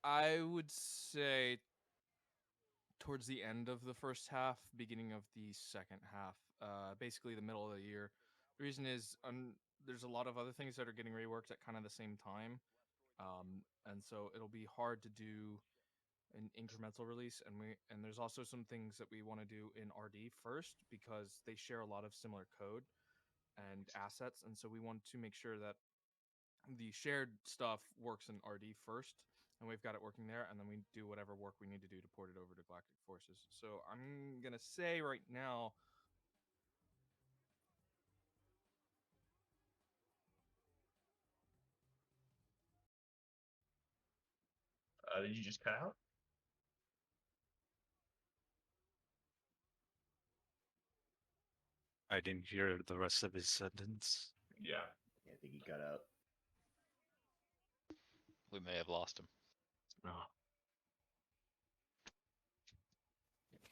I would say towards the end of the first half, beginning of the second half, basically the middle of the year. The reason is there's a lot of other things that are getting reworked at kind of the same time, and so it'll be hard to do an incremental release. And there's also some things that we want to do in RD first because they share a lot of similar code and assets, and so we want to make sure that the shared stuff works in RD first, and we've got it working there, and then we do whatever work we need to do to port it over to Galactic Forces. So I'm gonna say right now, Did you just cut out? I didn't hear the rest of his sentence. Yeah. I think he cut out. We may have lost him. No.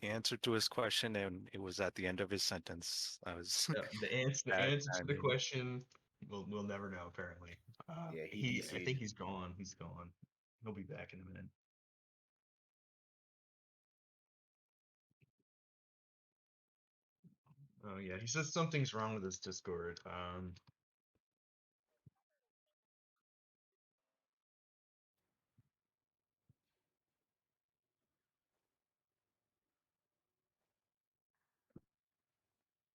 He answered to his question, and it was at the end of his sentence. I was The answer Bad to the timing. question, we'll never know. Apparently, Yeah, I DC'd. think he's gone. He's gone. He'll be back in a minute. Oh yeah, he says something's wrong with his Discord.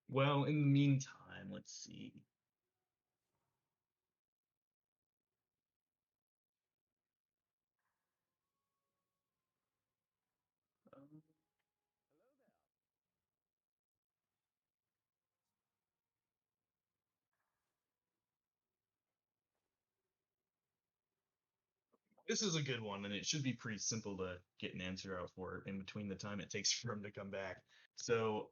Well, in the meantime, let's see. This is a good one, and it should be pretty simple to get an answer out for in between the time it takes for him to come back. So,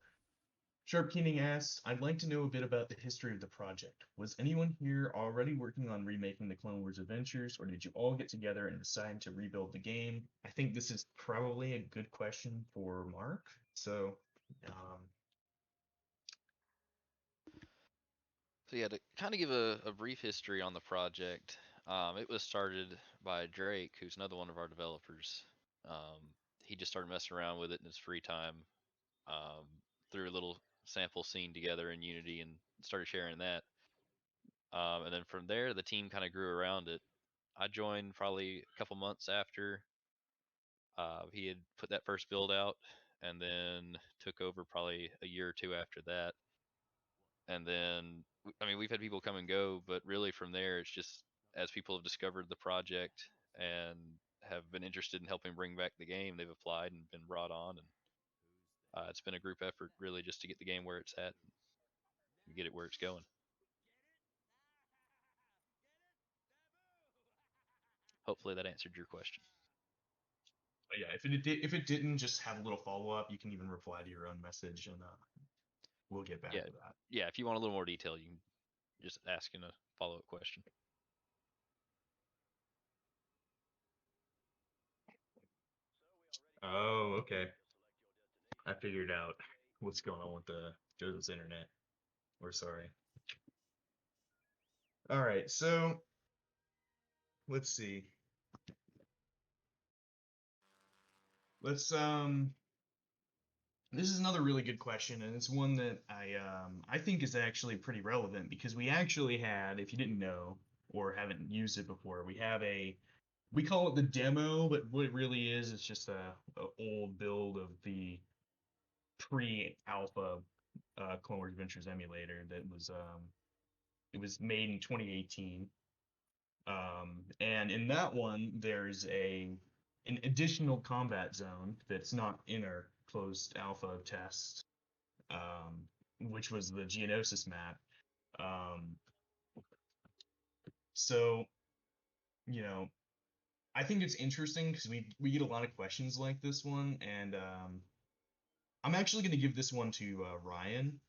Sharp Keening asks, I'd like to know a bit about the history of the project. Was anyone here already working on remaking the Clone Wars Adventures, or did you all get together and decide to rebuild the game? I think this is probably a good question for Mark. So, So yeah, to kind of give a brief history on the project, it was started by Drake, who's another one of our developers. Um, he just started messing around with it in his free time, um, threw a little sample scene together in Unity and started sharing that. And then from there, the team kind of grew around it. I joined probably a couple months after he had put that first build out, and then took over probably a year or two after that. And then, I mean, we've had people come and go, but really from there, it's just as people have discovered the project and have been interested in helping bring back the game, they've applied and been brought on, and it's been a group effort really just to get the game where it's at and get it where it's going. Hopefully that answered your question. yeah, if it didn't, just have a little follow up. You can even reply to your own message, and we'll get back Yeah, to that. yeah. If you want a little more detail, you can just ask in a follow up question. Oh, okay. I figured out what's going on with the Jojo's internet. We're sorry. All right, so let's see. Let's This is another really good question, and it's one that I think is actually pretty relevant because we actually had, if you didn't know or haven't used it before, we call it the demo, but what it really is, it's just a old build of the pre-alpha Clone Wars Adventures emulator that was it was made in 2018. And in that one, there's an additional combat zone that's not in our closed alpha test, which was the Geonosis map. Um, so, you know, I think it's interesting because we get a lot of questions like this one, and I'm actually going to give this one to Ryan.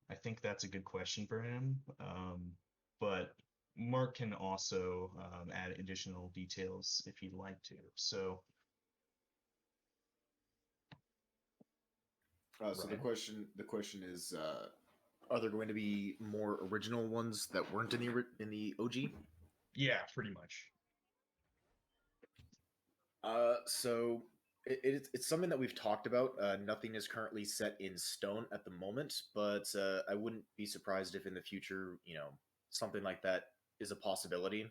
I think that's a good question for him. But Mark can also add additional details if he'd like to. So, So Ryan? the question is, are there going to be more original ones that weren't in the OG? Yeah, pretty much. So it's something that we've talked about. Nothing is currently set in stone at the moment, but I wouldn't be surprised if in the future, something like that is a possibility.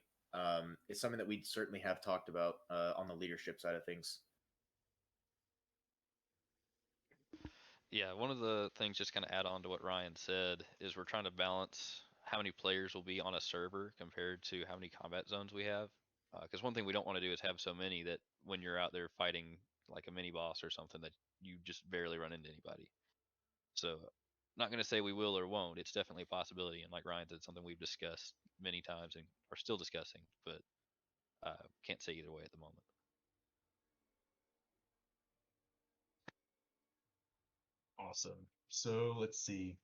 It's something that we certainly have talked about on the leadership side of things. Yeah, one of the things, just kind of add on to what Ryan said, is we're trying to balance how many players will be on a server compared to how many combat zones we have. Because one thing we don't want to do is have so many that when you're out there fighting like a mini boss or something, that you just barely run into anybody. So, not going to say we will or won't. It's definitely a possibility, and like Ryan said, something we've discussed many times and are still discussing, but can't say either way at the moment. Awesome. So let's see.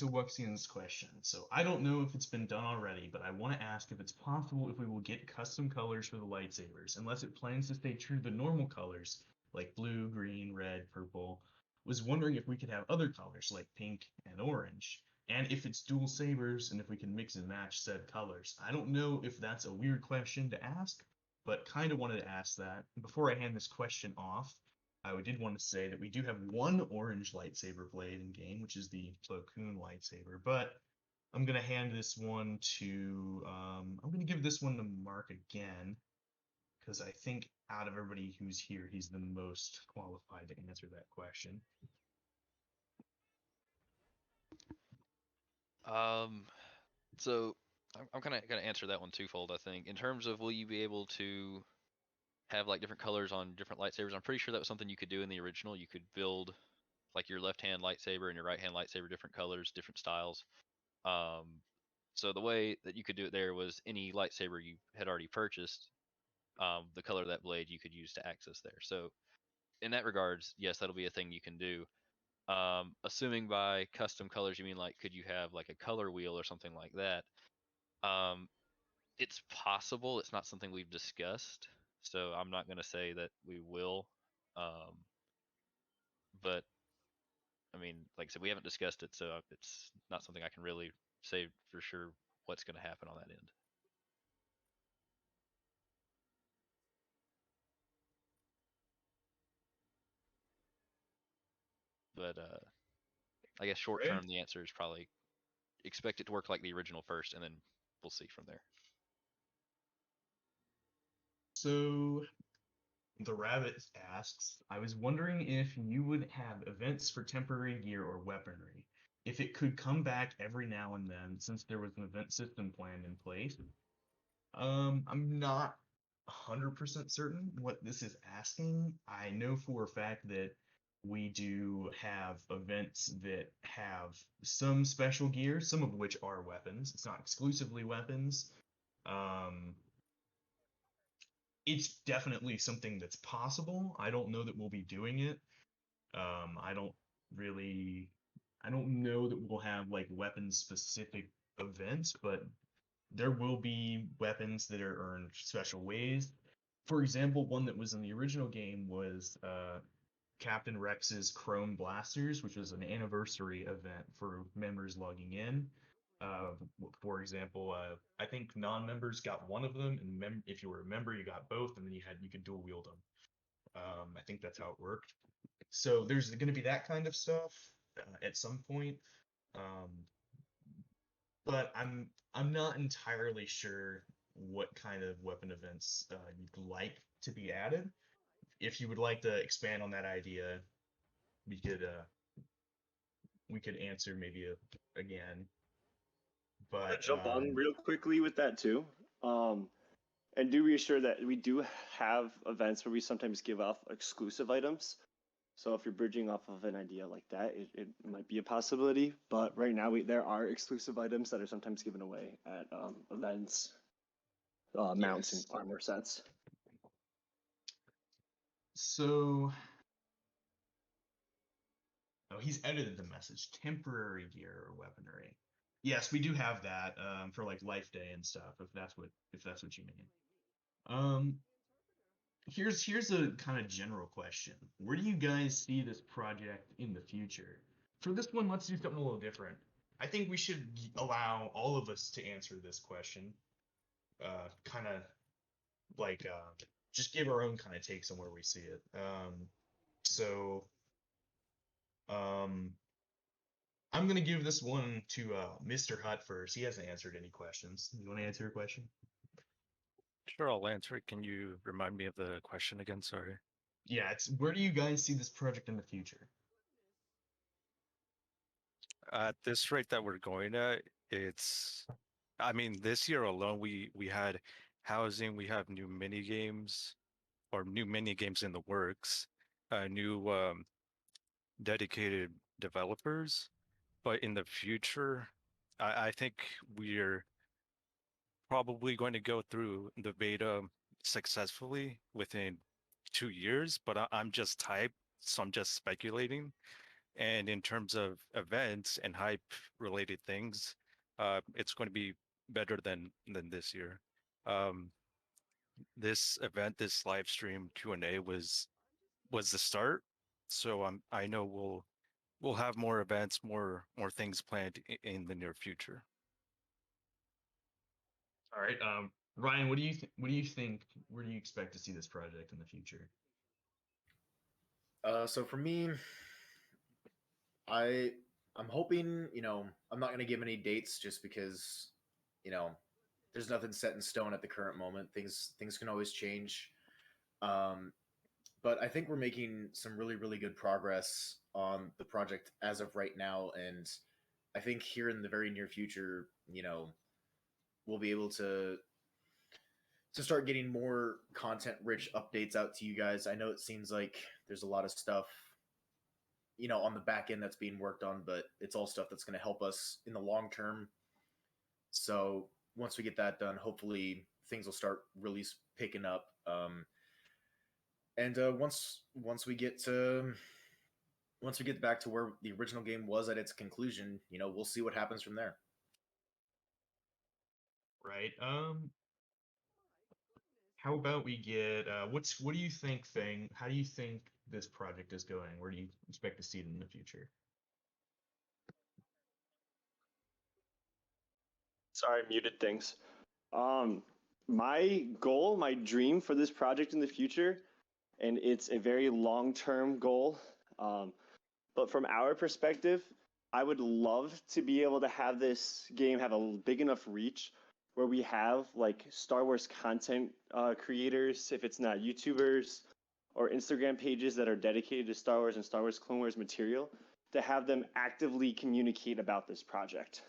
Wuxian's question. So I don't know if it's been done already, but I want to ask if it's possible if we will get custom colors for the lightsabers, unless it plans to stay true to the normal colors, like blue, green, red, purple. Was wondering if we could have other colors like pink and orange, and if it's dual sabers, and if we can mix and match said colors. I don't know if that's a weird question to ask, but kind of wanted to ask that. Before I hand this question off, I did want to say that we do have one orange lightsaber blade in game, which is the Plo Koon lightsaber, but I'm going to hand this one to, I'm going to give this one to Mark again, because I think out of everybody who's here, he's the most qualified to answer that question. So I'm kind of gonna answer that one twofold. I think in terms of will you be able to have like different colors on different lightsabers? I'm pretty sure that was something you could do in the original. You could build like your left hand lightsaber and your right hand lightsaber different colors, different styles. Um, so the way that you could do it there was any lightsaber you had already purchased, the color of that blade you could use to access there. So in that regards, yes, that'll be a thing you can do. Assuming by custom colors you mean like could you have like a color wheel or something like that? Um, it's possible. It's not something we've discussed, so I'm not going to say that we will. Um, but I mean, like I said, we haven't discussed it, so it's not something I can really say for sure what's going to happen on that end. But I guess short term, the answer is probably expect it to work like the original first, and then we'll see from there. So the rabbit asks, I was wondering if you would have events for temporary gear or weaponry, if it could come back every now and then, since there was an event system planned in place. I'm not 100% certain what this is asking. I know for a fact that we do have events that have some special gear, some of which are weapons. It's not exclusively weapons. Um, it's definitely something that's possible. I don't know that we'll be doing it. I don't really, I don't know that we'll have like weapon specific events, but there will be weapons that are earned special ways. For example, one that was in the original game was Captain Rex's Chrome Blasters, which was an anniversary event for members logging in. Uh, for example, I think non-members got one of them, and if you were a member, you got both, and then you could dual wield them. I think that's how it worked. So there's going to be that kind of stuff at some point, um, but I'm not entirely sure what kind of weapon events you'd like to be added. If you would like to expand on that idea, we could uh, we could answer maybe again. But jump on real quickly with that too. And do reassure that we do have events where we sometimes give off exclusive items. So if you're bridging off of an idea like that, it might be a possibility. But right now, there are exclusive items that are sometimes given away at events, mounts, and armor sets. So, oh, he's edited the message. Temporary gear or weaponry. Yes, we do have that for like Life Day and stuff. If that's what you mean. here's a kind of general question. Where do you guys see this project in the future? For this one, let's do something a little different. I think we should allow all of us to answer this question. Kind of like just give our own kind of takes on where we see it. So um, I'm gonna give this one to Mr. Hutt first. He hasn't answered any questions. You want to answer a question? Sure, I'll answer it. Can you remind me of the question again? Sorry. Yeah, it's where do you guys see this project in the future? At this rate that we're going at, I mean, this year alone, we had housing, we have new mini games or new mini games in the works, new dedicated developers. But in the future, I think we're probably going to go through the beta successfully within 2 years. But I'm just hyped, so I'm just speculating. And in terms of events and hype related things, it's going to be better than this year. Um, this event, this live stream Q&A was the start. So I know we'll have more events, more things planned in the near future. All right, Ryan, what do you think? Where do you expect to see this project in the future? So for me, I I'm hoping, I'm not going to give any dates just because, you know, there's nothing set in stone at the current moment. Things can always change. Um, but I think we're making some really really good progress on the project as of right now, and I think here in the very near future, we'll be able to start getting more content rich updates out to you guys. I know it seems like there's a lot of stuff on the back end that's being worked on, but it's all stuff that's going to help us in the long term. So once we get that done, hopefully things will start really picking up. And once we get back to where the original game was at its conclusion, we'll see what happens from there. Right. How about we get what do you think, Thing? How do you think this project is going? Where do you expect to see it in the future? Sorry, muted things. My goal, my dream for this project in the future, and it's a very long-term goal. But from our perspective, I would love to be able to have this game have a big enough reach where we have like Star Wars content creators, if it's not YouTubers or Instagram pages that are dedicated to Star Wars and Star Wars Clone Wars material, to have them actively communicate about this project.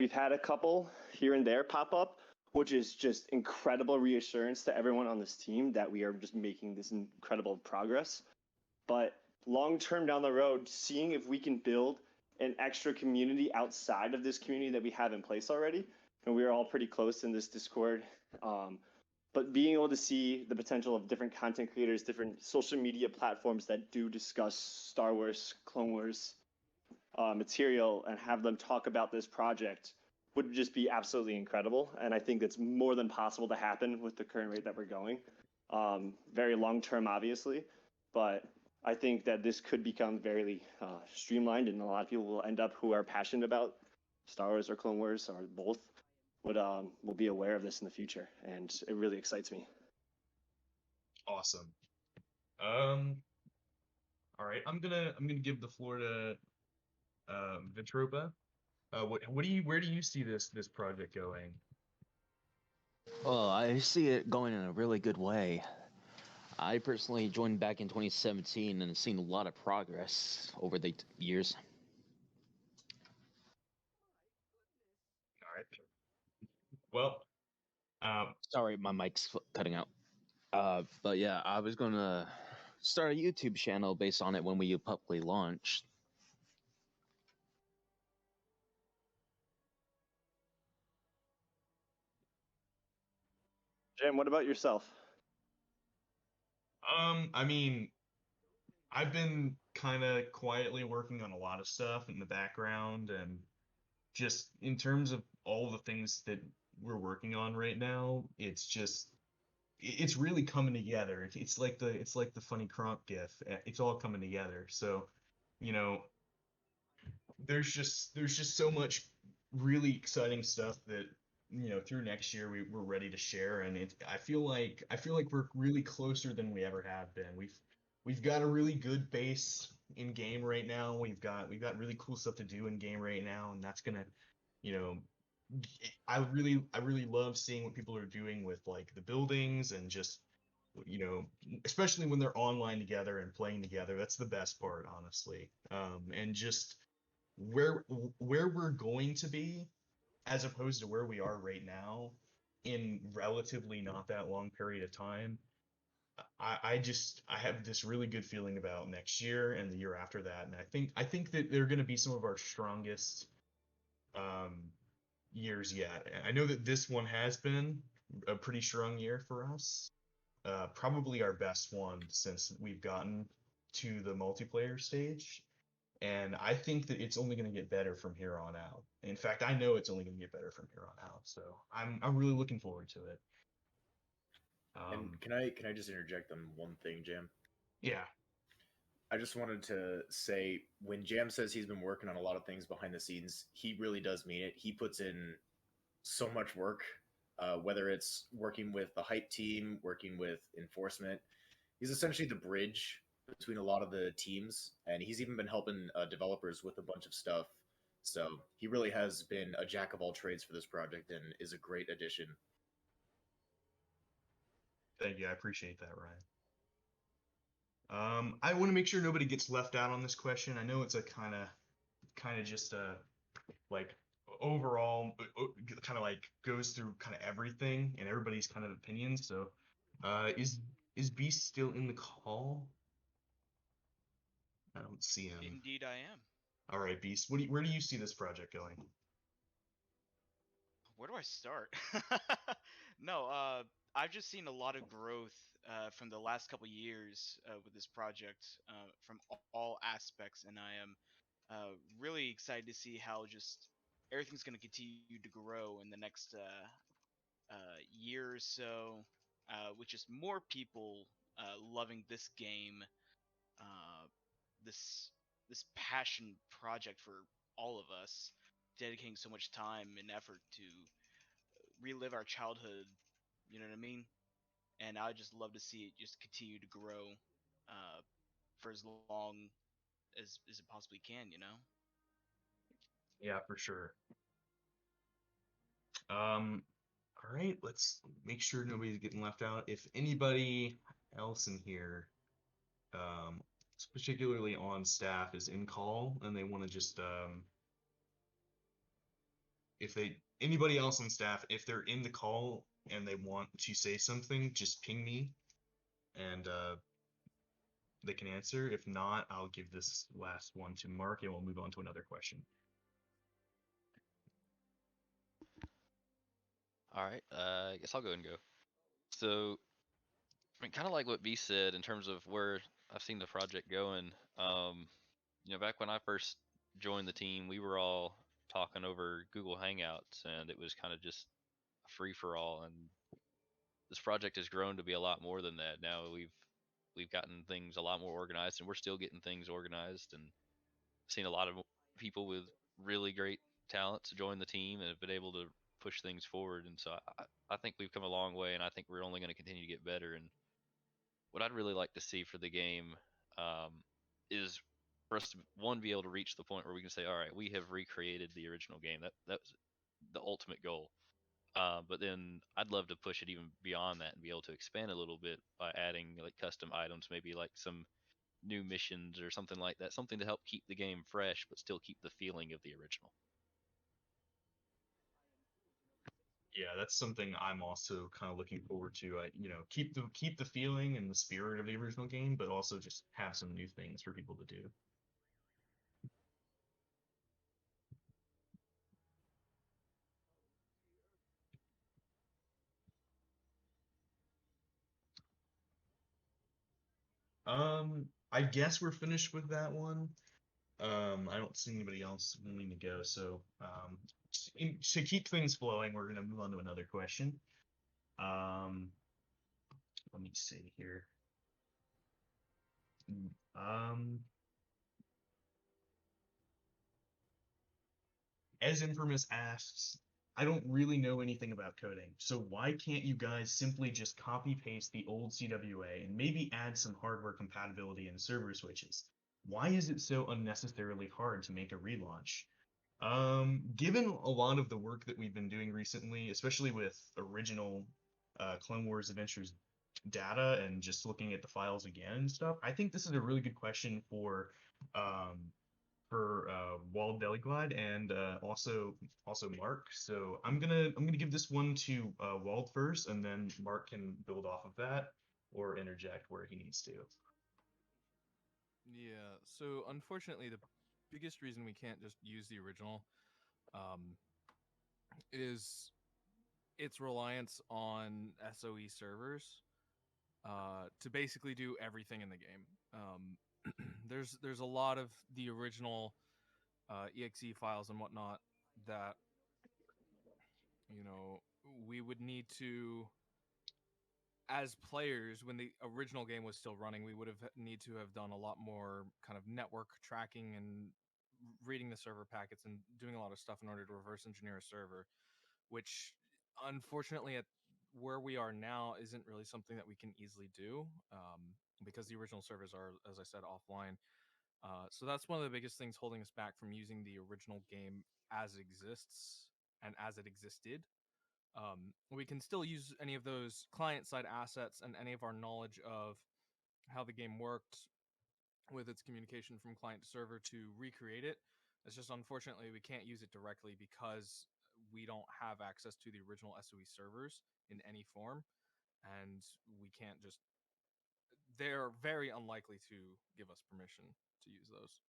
We've had a couple here and there pop up, which is just incredible reassurance to everyone on this team that we are just making this incredible progress. But long term down the road, seeing if we can build an extra community outside of this community that we have in place already, and we are all pretty close in this Discord. But being able to see the potential of different content creators, different social media platforms that do discuss Star Wars, Clone Wars material, and have them talk about this project would just be absolutely incredible. And I think that's more than possible to happen with the current rate that we're going. Very long term, obviously, but I think that this could become very streamlined, and a lot of people will end up who are passionate about Star Wars or Clone Wars or both will be aware of this in the future, and it really excites me. Awesome. All right, I'm gonna give the floor to Vitropa. Where do you see this project going? Well, I see it going in a really good way. I personally joined back in 2017 and have seen a lot of progress over the years. All right. Well, Sorry, my mic's cutting out. But yeah, I was gonna start a YouTube channel based on it when we publicly launched. Jim, what about yourself? I mean, I've been kind of quietly working on a lot of stuff in the background, and just in terms of all the things that we're working on right now, it's really coming together. It's like the funny Kronk gif. It's all coming together. So, you know, there's just so much really exciting stuff that through next year we're ready to share, and I feel like we're really closer than we ever have been. We've got a really good base in game right now. We've got really cool stuff to do in game right now, and that's gonna you know I really love seeing what people are doing with like the buildings and just you know especially when they're online together and playing together. That's the best part, honestly. And just where where we're going to be as opposed to where we are right now in relatively not that long period of time. I have this really good feeling about next year and the year after that, and I think that they're going to be some of our strongest um, years yet. I know that this one has been a pretty strong year for us, probably our best one since we've gotten to the multiplayer stage. And I think that it's only going to get better from here on out. In fact, I know it's only going to get better from here on out. So I'm really looking forward to it. And can I just interject on one thing, Jam? Yeah, I just wanted to say when Jam says he's been working on a lot of things behind the scenes, he really does mean it. He puts in so much work, whether it's working with the hype team, working with enforcement. He's essentially the bridge between a lot of the teams, and he's even been helping developers with a bunch of stuff. So he really has been a jack of all trades for this project and is a great addition. thank you. I appreciate that, Ryan. I want to make sure nobody gets left out on this question. I know it's a kind of just a like overall kind of like goes through kind of everything and everybody's kind of opinions. So, is Beast still in the call? I don't see him. Indeed, I am. All right, Beast. Where do you see this project going? Where do I start? No, I've just seen a lot of growth from the last couple years with this project from all aspects, and I am really excited to see how just everything's going to continue to grow in the next year or so, with just more people loving this game, uh, this this passion project for all of us, dedicating so much time and effort to relive our childhood. You know what I mean? And I would just love to see it just continue to grow uh, for as long as it possibly can. You know? Yeah, for sure. All right, let's make sure nobody's getting left out. If anybody else in here, um, particularly on staff, is in call and they want to just, if they, anybody else on staff, if they're in the call and they want to say something, just ping me and they can answer. If not, I'll give this last one to Mark and we'll move on to another question. All right, I guess I'll go and go. So, I mean, kind of like what B said in terms of where I've seen the project going. Back when I first joined the team, we were all talking over Google Hangouts, and it was kind of just a free for all. And this project has grown to be a lot more than that. Now we've gotten things a lot more organized, and we're still getting things organized, and seen a lot of people with really great talents join the team and have been able to push things forward. And so I think we've come a long way, and I think we're only going to continue to get better. And what I'd really like to see for the game is for us to one be able to reach the point where we can say, all right, we have recreated the original game. That's the ultimate goal. But then I'd love to push it even beyond that and be able to expand a little bit by adding like custom items, maybe like some new missions or something like that, something to help keep the game fresh but still keep the feeling of the original. Yeah, that's something I'm also kind of looking forward to. Keep the feeling and the spirit of the original game, but also just have some new things for people to do. I guess we're finished with that one. I don't see anybody else wanting to go, so to keep things flowing, we're gonna move on to another question. Um, Let me see here. Um, as Infamous asks, I don't really know anything about coding, so why can't you guys simply just copy paste the old CWA and maybe add some hardware compatibility and server switches? Why is it so unnecessarily hard to make a relaunch? Given a lot of the work that we've been doing recently, especially with original Clone Wars Adventures data and just looking at the files again and stuff, I think this is a really good question um, for Wald Deliglide and also Mark. So I'm gonna give this one to Wald first, and then Mark can build off of that or interject where he needs to. Yeah, so unfortunately, the biggest reason we can't just use the original um, is its reliance on SOE servers to basically do everything in the game. There's a lot of the original exe files and whatnot that you know we would need to, as players, when the original game was still running, we would have need to have done a lot more kind of network tracking and reading the server packets and doing a lot of stuff in order to reverse engineer a server, which unfortunately at where we are now isn't really something that we can easily do, because the original servers are, as I said, offline. So that's one of the biggest things holding us back from using the original game as it exists and as it existed. We can still use any of those client side assets and any of our knowledge of how the game worked with its communication from client to server to recreate it. It's just unfortunately we can't use it directly because we don't have access to the original SOE servers in any form, and we can't just. They're very unlikely to give us permission to use those.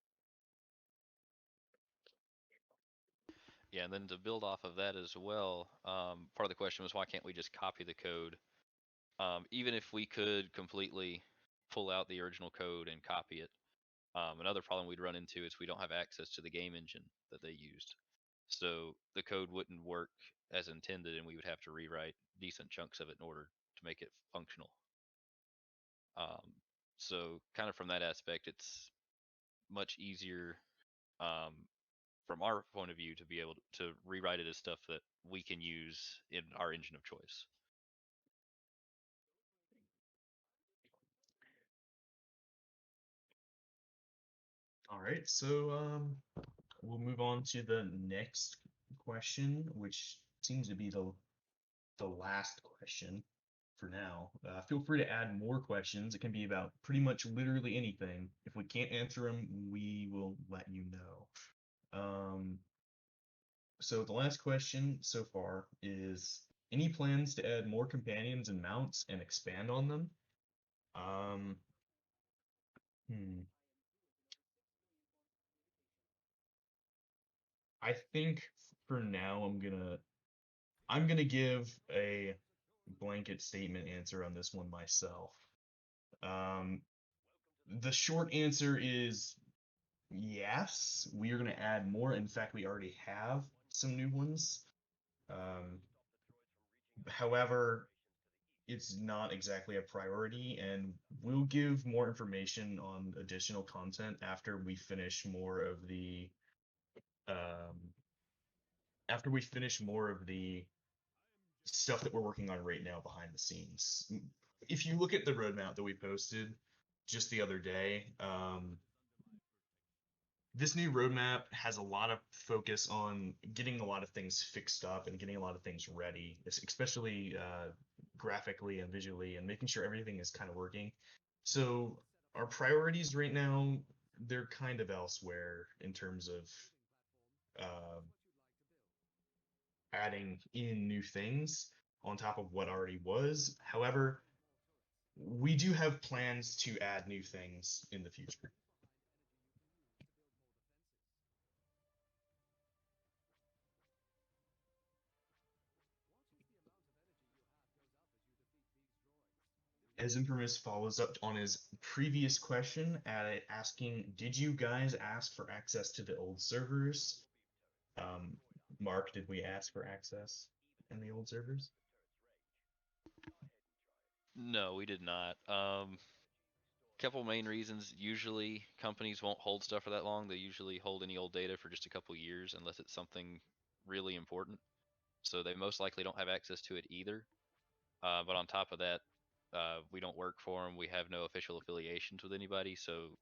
Yeah, and then to build off of that as well, part of the question was why can't we just copy the code? Even if we could completely pull out the original code and copy it, another problem we'd run into is we don't have access to the game engine that they used. So the code wouldn't work as intended, and we would have to rewrite decent chunks of it in order to make it functional. So kind of from that aspect, it's much easier um, from our point of view to be able to rewrite it as stuff that we can use in our engine of choice. All right, so we'll move on to the next question, which seems to be the last question for now. Feel free to add more questions. It can be about pretty much literally anything. If we can't answer them, we will let you know. So the last question so far is any plans to add more companions and mounts and expand on them? Um, hmm. I think for now I'm gonna give a blanket statement answer on this one myself. Um, the short answer is yes, we are going to add more. In fact, we already have some new ones. However, it's not exactly a priority, and we'll give more information on additional content um, after we finish more of the stuff that we're working on right now behind the scenes. If you look at the roadmap that we posted just the other day, this new roadmap has a lot of focus on getting a lot of things fixed up and getting a lot of things ready, especially graphically and visually, and making sure everything is kind of working. So our priorities right now, they're kind of elsewhere in terms of uh, adding in new things on top of what already was. However, we do have plans to add new things in the future. As Infamous follows up on his previous question at asking, did you guys ask for access to the old servers? Mark, did we ask for access in the old servers? No, we did not. Couple main reasons. Usually, companies won't hold stuff for that long. They usually hold any old data for just a couple years, unless it's something really important. So they most likely don't have access to it either. But on top of that, we don't work for them. We have no official affiliations with anybody, so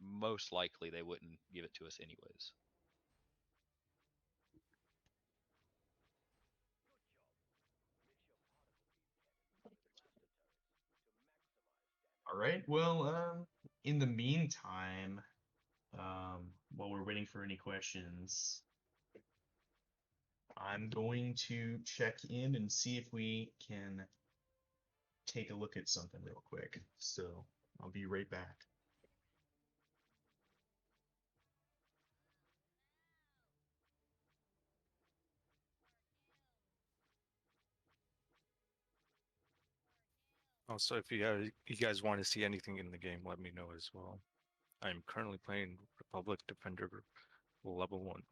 most likely they wouldn't give it to us anyways. All right. Well, in the meantime, while we're waiting for any questions, I'm going to check in and see if we can take a look at something real quick. So I'll be right back. Also, if you guys want to see anything in the game, let me know as well. I'm currently playing Republic Defender level 1.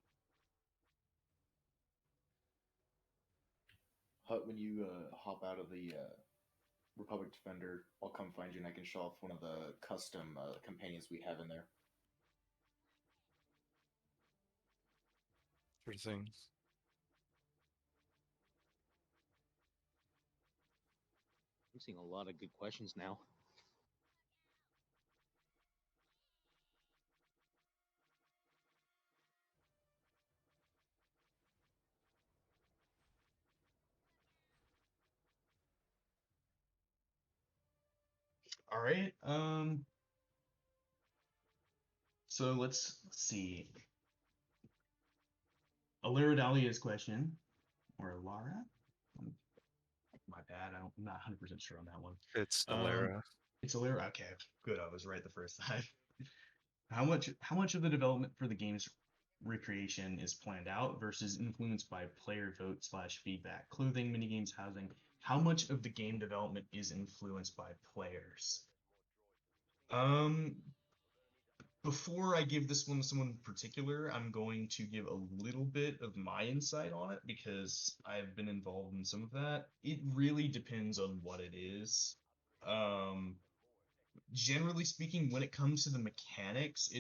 Hut, when you hop out of the Republic Defender, I'll come find you and I can show off one of the custom companions we have in there. Sure thing. I'm seeing a lot of good questions now. All right. So let's see. Alara Dahlia's question, or Lara? My bad. I'm not 100% sure on that one. It's Um, Alara. it's Alara. Okay, good. I was right the first time. How much of the development for the game's recreation is planned out versus influenced by player vote slash feedback? Clothing, minigames, housing. How much of the game development is influenced by players? Um, Before I give this one to someone in particular, I'm going to give a little bit of my insight on it because I've been involved in some of that. It really depends on what it is. Um, Generally speaking, when it comes to the mechanics,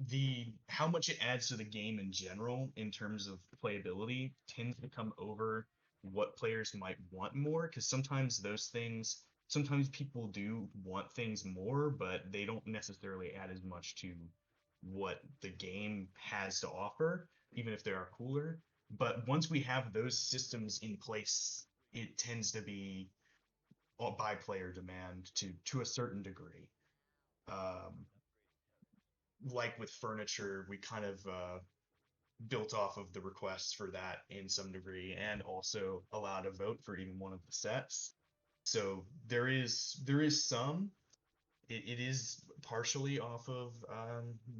the how much it adds to the game in general in terms of playability tends to come over what players might want more, because sometimes people do want things more, but they don't necessarily add as much to what the game has to offer, even if they are cooler. But once we have those systems in place, it tends to be by player demand to a certain degree. um, like with furniture, we kind of built off of the requests for that in some degree, and also allowed a vote for even one of the sets. So there is some. It is partially off of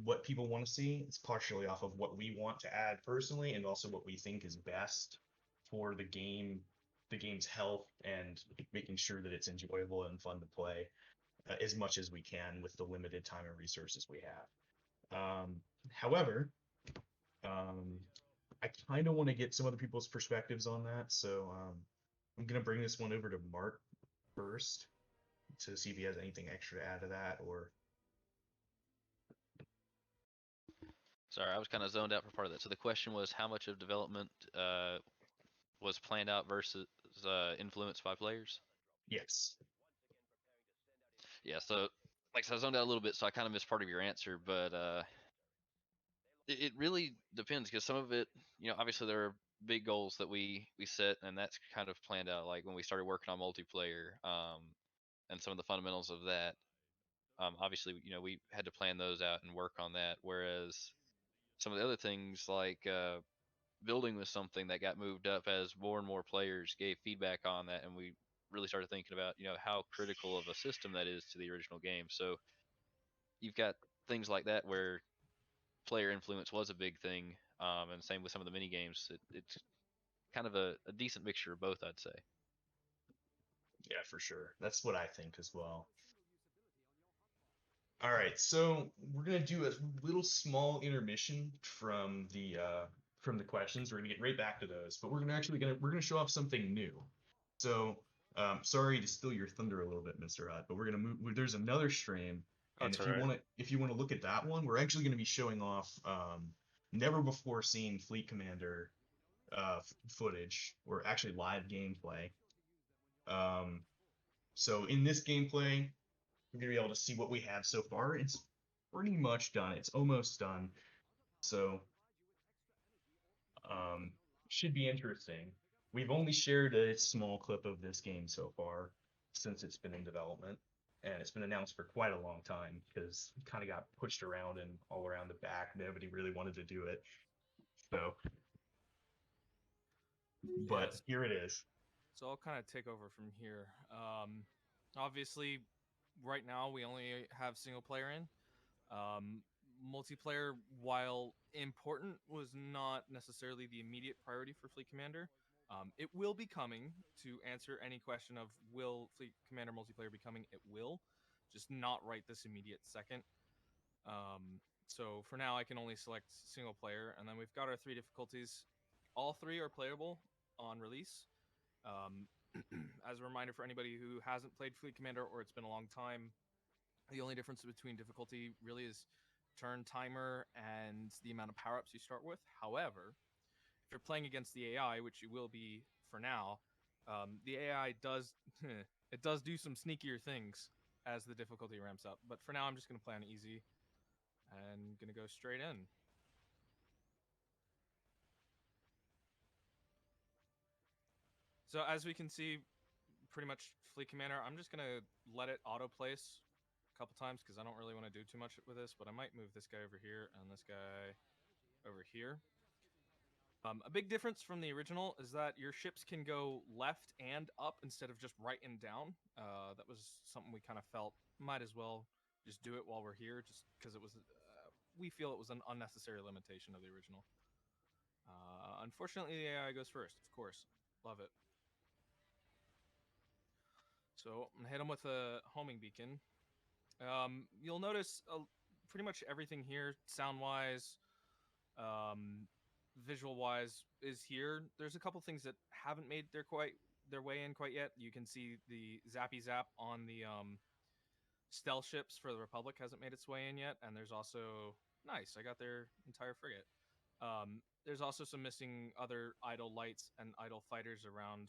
what people want to see. It's partially off of what we want to add personally, and also what we think is best for the game's health, and making sure that it's enjoyable and fun to play as much as we can with the limited time and resources we have. However, um, I kind of want to get some other people's perspectives on that, so I'm gonna bring this one over to Mark first to see if he has anything extra to add to that, or Sorry, I was kind of zoned out for part of that. So the question was how much of development was planned out versus influenced by players? yes. Yeah, so like I said, I zoned out a little bit, so I kind of missed part of your answer, but it really depends because some of it, obviously there are big goals that we set, and that's kind of planned out. Like when we started working on multiplayer, and some of the fundamentals of that. Obviously, we had to plan those out and work on that. Whereas some of the other things like building was something that got moved up as more and more players gave feedback on that, and we really started thinking about how critical of a system that is to the original game. So you've got things like that where player influence was a big thing, and same with some of the mini games. It's kind of a decent mixture of both, I'd say. Yeah, for sure. That's what I think as well. All right, so we're gonna do a little small intermission from the questions. We're gonna get right back to those, but we're gonna show off something new. So Sorry to steal your thunder a little bit, Mr. Hut, but we're gonna move. There's another stream, and That's all right. if you want to look at that one, we're actually gonna be showing off never before seen Fleet Commander footage, or actually live gameplay. Um, so in this gameplay, you're gonna be able to see what we have so far. It's pretty much done. It's almost done. So um, should be interesting. We've only shared a small clip of this game so far since it's been in development, and it's been announced for quite a long time because it kind of got pushed around and all around the back. Nobody really wanted to do it. So, but Yes. here it is. So I'll kind of take over from here. Obviously, right now we only have single player in. Um, Multiplayer, while important, was not necessarily the immediate priority for Fleet Commander. It will be coming. To answer any question of will Fleet Commander multiplayer be coming, it will, just not right this immediate second. So for now, I can only select single player, and then we've got our three difficulties. All three are playable on release. Um, as a reminder for anybody who hasn't played Fleet Commander or it's been a long time, the only difference between difficulty really is turn timer and the amount of power ups you start with. However, if you're playing against the AI, which you will be for now, the AI does it does do some sneakier things as the difficulty ramps up. But for now, I'm just going to play on easy and going to go straight in. So as we can see, pretty much Fleet Commander, I'm just going to let it auto place a couple times because I don't really want to do too much with this, but I might move this guy over here and this guy over here. A big difference from the original is that your ships can go left and up instead of just right and down. That was something we kind of felt might as well just do it while we're here, just because it was. We feel it was an unnecessary limitation of the original. Unfortunately, the AI goes first. Of course, love it. So I'm gonna hit him with a homing beacon. You'll notice pretty much everything here, sound-wise, um, visual-wise, is here. There's a couple things that haven't made their way in quite yet. You can see the zappy zap on the stealth ships for the Republic hasn't made its way in yet, and there's also nice. I got their entire frigate. There's also some missing other idle lights and idle fighters around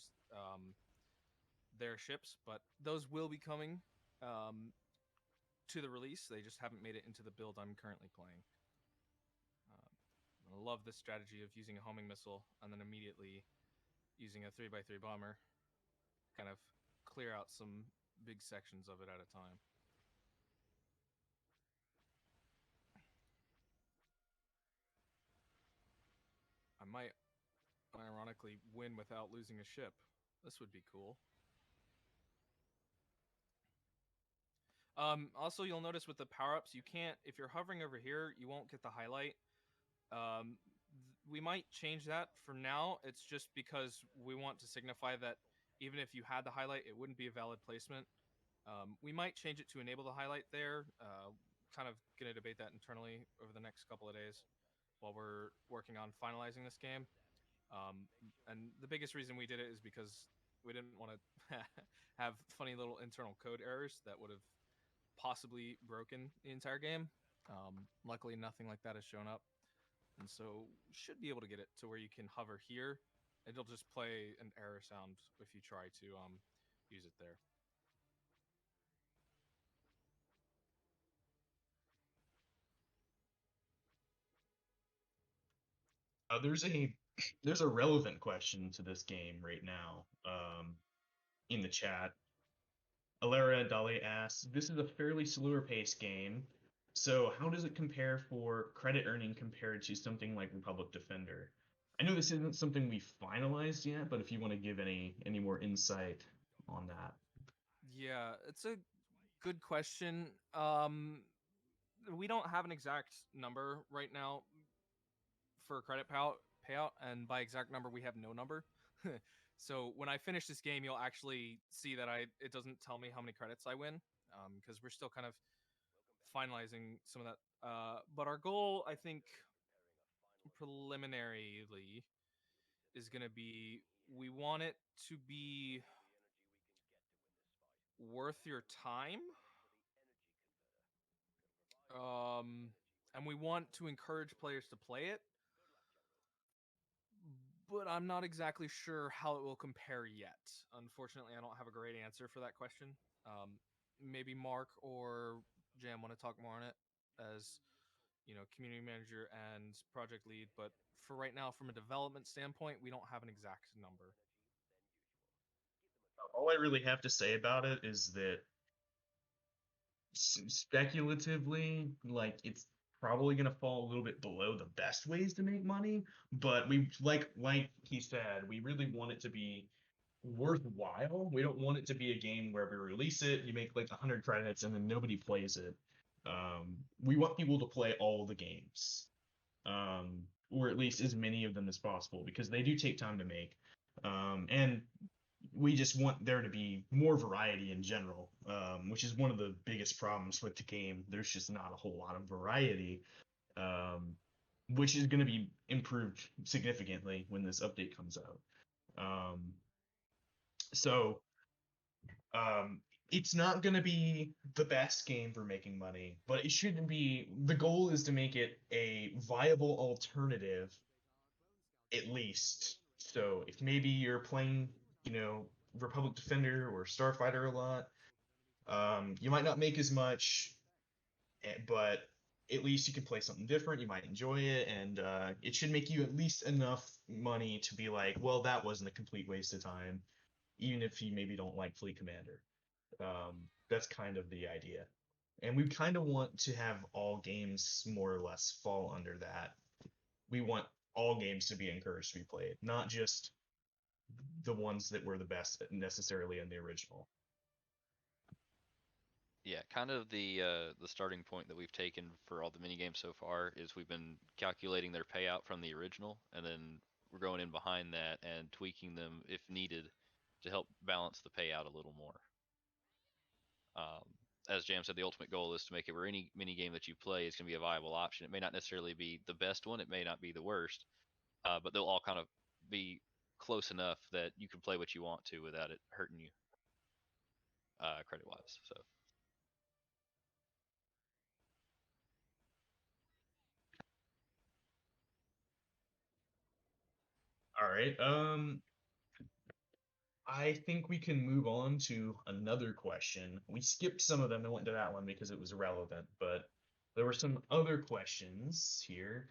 their ships, but those will be coming to the release. They just haven't made it into the build I'm currently playing. I love this strategy of using a homing missile and then immediately using a 3x3 bomber, kind of clear out some big sections of it at a time. I might ironically win without losing a ship. This would be cool. Also, you'll notice with the power-ups, you can't, if you're hovering over here, you won't get the highlight. We might change that. For now, it's just because we want to signify that even if you had the highlight, it wouldn't be a valid placement. We might change it to enable the highlight there. Kind of going to debate that internally over the next couple of days while we're working on finalizing this game. And the biggest reason we did it is because we didn't want to have funny little internal code errors that would have possibly broken the entire game. Luckily, nothing like that has shown up. And so you should be able to get it to where you can hover here. It'll just play an error sound if you try to use it there. There's a relevant question to this game right now in the chat. Alara Dali asks, this is a fairly slower paced game, so how does it compare for credit earning compared to something like Republic Defender? I know this isn't something we finalized yet, but if you want to give any more insight on that. Yeah, it's a good question. We don't have an exact number right now for credit payout, and by exact number, we have no number. So when I finish this game, you'll actually see that it doesn't tell me how many credits I win, because we're still kind of finalizing some of that. But our goal, I think, preliminarily, is going to be we want it to be worth your time. And we want to encourage players to play it, but I'm not exactly sure how it will compare yet. Unfortunately, I don't have a great answer for that question. Maybe Mark or Jam want to talk more on it as community manager and project lead. But for right now, from a development standpoint, we don't have an exact number. All I really have to say about it is that speculatively, like it's probably going to fall a little bit below the best ways to make money, but we like he said, we really want it to be worthwhile. We don't want it to be a game where we release it, you make like 100 credits and then nobody plays it. We want people to play all the games, or at least as many of them as possible, because they do take time to make. And we just want there to be more variety in general, which is one of the biggest problems with the game. There's just not a whole lot of variety, which is going to be improved significantly when this update comes out. So it's not going to be the best game for making money, but it shouldn't be. The goal is to make it a viable alternative, at least. So if maybe you're playing, Republic Defender or Starfighter a lot, you might not make as much, but at least you can play something different. You might enjoy it, and it should make you at least enough money to be like, well, that wasn't a complete waste of time, even if you maybe don't like Fleet Commander. That's kind of the idea. And we kind of want to have all games more or less fall under that. We want all games to be encouraged to be played, not just the ones that were the best necessarily in the original. Yeah, kind of the starting point that we've taken for all the mini games so far is we've been calculating their payout from the original, and then we're going in behind that and tweaking them if needed to help balance the payout a little more. As Jam said, the ultimate goal is to make it where any mini game that you play is going to be a viable option. It may not necessarily be the best one, it may not be the worst, but they'll all kind of be close enough that you can play what you want to without it hurting you credit wise. So. All right. I think we can move on to another question. We skipped some of them and went to that one because it was irrelevant, but there were some other questions here.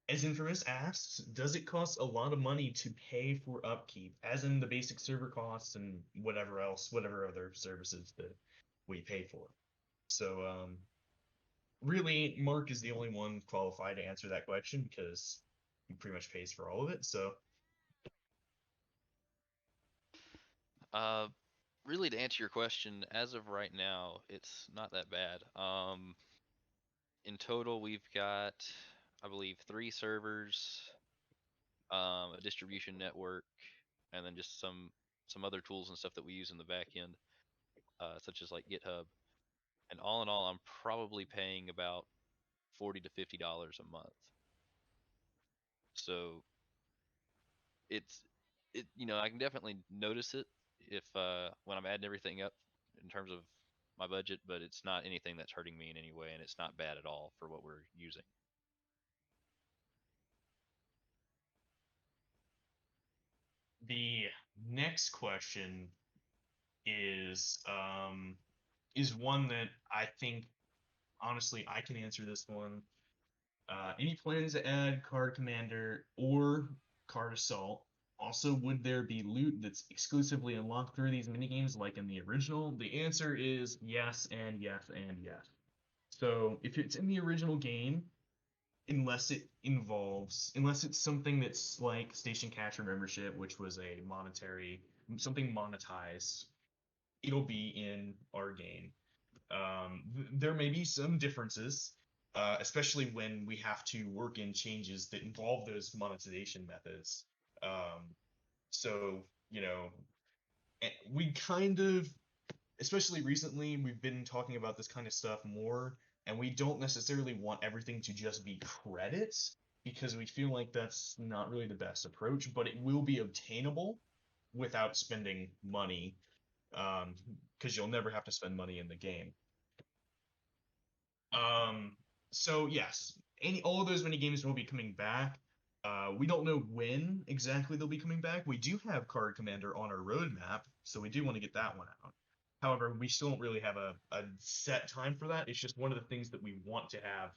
As Infamous asks, does it cost a lot of money to pay for upkeep, as in the basic server costs and whatever else, whatever other services that we pay for? So, really, Mark is the only one qualified to answer that question because he pretty much pays for all of it. So, Really, to answer your question, as of right now, it's not that bad. In total, we've got, I believe, 3 servers, a distribution network, and then just some other tools and stuff that we use in the back end, such as like GitHub. And all in all, I'm probably paying about $40 to $50 a month. So it's I can definitely notice it if when I'm adding everything up in terms of my budget, but it's not anything that's hurting me in any way, and it's not bad at all for what we're using. the next question is one that I think honestly I can answer this one. Any plans to add card commander or card assault? Also, would there be loot that's exclusively unlocked through these minigames like in the original? The answer is yes and yes and yes. So if it's in the original game, unless it's something that's like Station Catcher membership, which was a something monetized, it'll be in our game. There may be some differences, especially when we have to work in changes that involve those monetization methods. So, we kind of, especially recently, we've been talking about this kind of stuff more, and we don't necessarily want everything to just be credits because we feel like that's not really the best approach, but it will be obtainable without spending money. because you'll never have to spend money in the game. So yes, all of those mini games will be coming back. We don't know when exactly they'll be coming back. We do have Card Commander on our roadmap, so we do want to get that one out. However, we still don't really have a set time for that. It's just one of the things that we want to have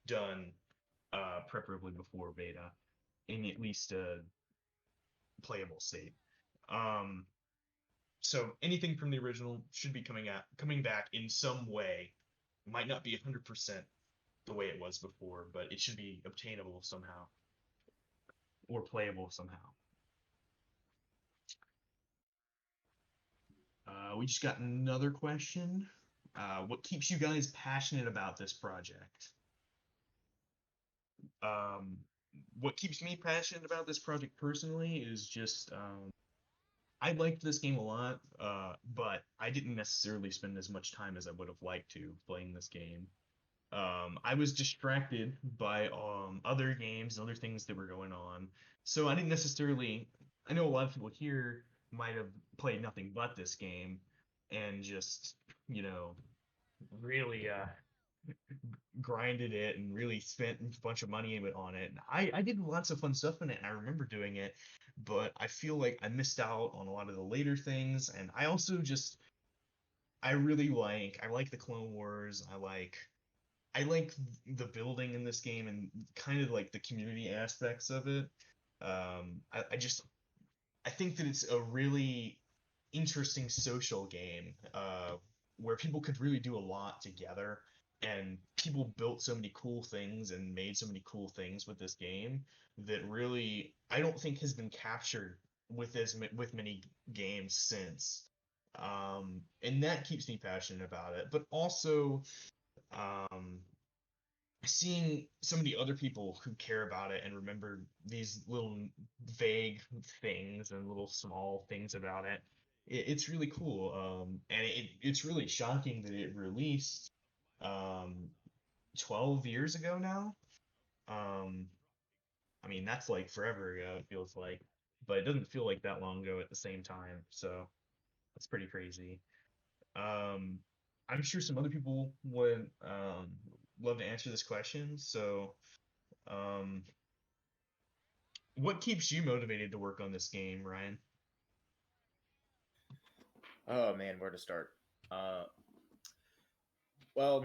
done, preferably before beta, in at least a playable state. So anything from the original should be coming back in some way. It might not be 100% the way it was before, but it should be obtainable somehow or playable somehow. We just got another question. What keeps you guys passionate about this project? What keeps me passionate about this project personally is just I liked this game a lot, but I didn't necessarily spend as much time as I would have liked to playing this game. I was distracted by other games and other things that were going on, so I didn't necessarily. I know a lot of people here might have played nothing but this game, and just really grinded it and really spent a bunch of money on it. And I did lots of fun stuff in it, and I remember doing it, but I feel like I missed out on a lot of the later things, and I also just I like the Clone Wars. I like the building in this game and kind of like the community aspects of it. I think that it's a really interesting social game where people could really do a lot together, and people built so many cool things and made so many cool things with this game that really I don't think has been captured with many games since. And that keeps me passionate about it, but also um, seeing so many other people who care about it and remember these little vague things and little small things about it, it's really cool. And it's really shocking that it released um, 12 years ago now. Um, I mean, that's like forever ago, it feels like, but it doesn't feel like that long ago at the same time. So that's pretty crazy. Um, I'm sure some other people would love to answer this question. So, um, what keeps you motivated to work on this game, Ryan? Oh man, where to start? Uh, well,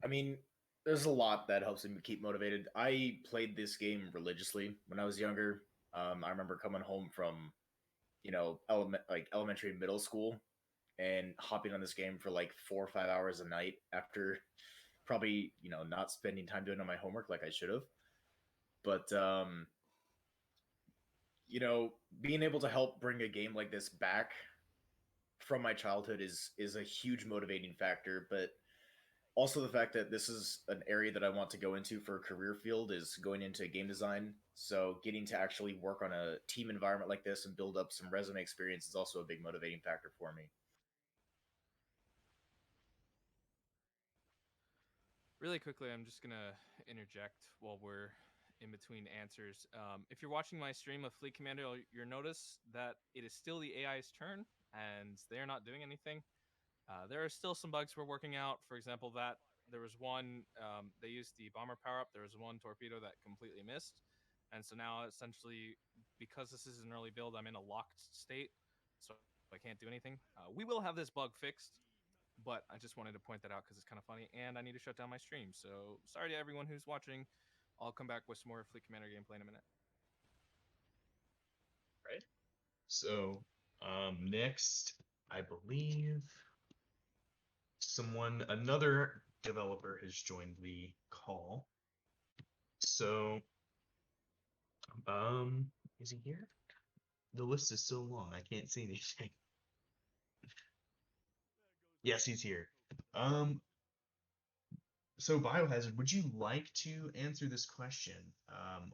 I mean, there's a lot that helps me keep motivated. I played this game religiously when I was younger. I remember coming home from elementary and middle school and hopping on this game for like 4 or 5 hours a night after probably not spending time doing all my homework like I should have. But being able to help bring a game like this back from my childhood is a huge motivating factor. But also the fact that this is an area that I want to go into for a career field is going into game design. So getting to actually work on a team environment like this and build up some resume experience is also a big motivating factor for me. Really quickly, I'm just gonna interject while we're in between answers. If you're watching my stream of Fleet Commander, you'll notice that it is still the AI's turn, and they're not doing anything. There are still some bugs we're working out. For example, that there was one they used the bomber power up. There was one torpedo that completely missed, and so now essentially, because this is an early build, I'm in a locked state, so I can't do anything. We will have this bug fixed, but I just wanted to point that out because it's kind of funny, and I need to shut down my stream. So sorry to everyone who's watching. I'll come back with some more Fleet Commander gameplay in a minute. Right. So, next, I believe another developer has joined the call. So, is he here? The list is so long, I can't see anything. Yes, he's here. So Biohazard, would you like to answer this question?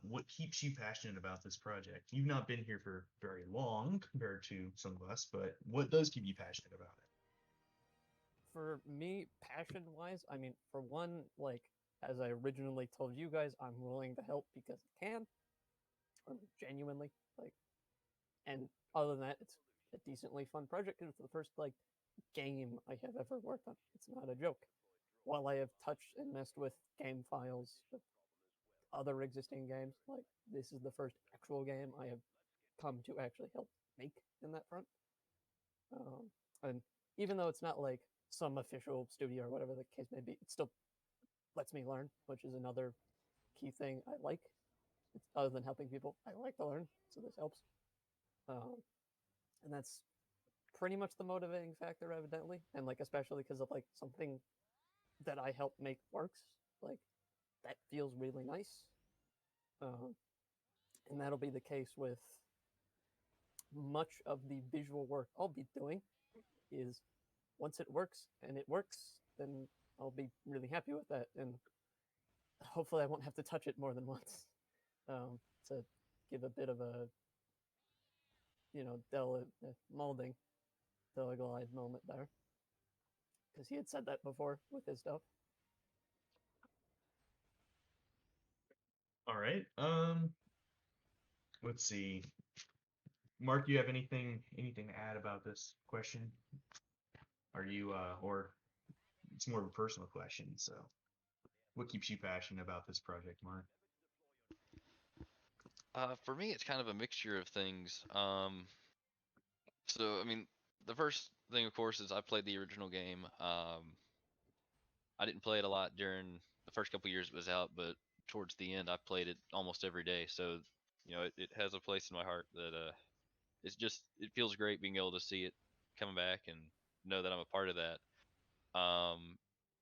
What keeps you passionate about this project? You've not been here for very long compared to some of us, but what does keep you passionate about it? For me, passion wise, I mean, for one, like as I originally told you guys, I'm willing to help because I can, or genuinely, like, and other than that, a decently fun project. It's the first like game I have ever worked on. It's not a joke. While I have touched and messed with game files of other existing games, like this is the first actual game I have come to actually help make in that front. And even though it's not like some official studio or whatever the case may be, it still lets me learn, which is another key thing I like. It's, other than helping people, I like to learn, so this helps. And that's pretty much the motivating factor, evidently, and like especially because of like something that I help make works, like that feels really nice. And that'll be the case with much of the visual work I'll be doing. Is once it works and it works, then I'll be really happy with that, and hopefully I won't have to touch it more than once to give a bit of a molding Delaglide moment there, because he had said that before with his stuff. All right. Let's see. Mark, do you have anything to add about this question? Are you or it's more of a personal question, so what keeps you passionate about this project, Mark? For me, it's kind of a mixture of things. So I mean, the first thing, of course, is I played the original game. I didn't play it a lot during the first couple years it was out, but towards the end, I played it almost every day. So, it has a place in my heart that it feels great being able to see it coming back and know that I'm a part of that.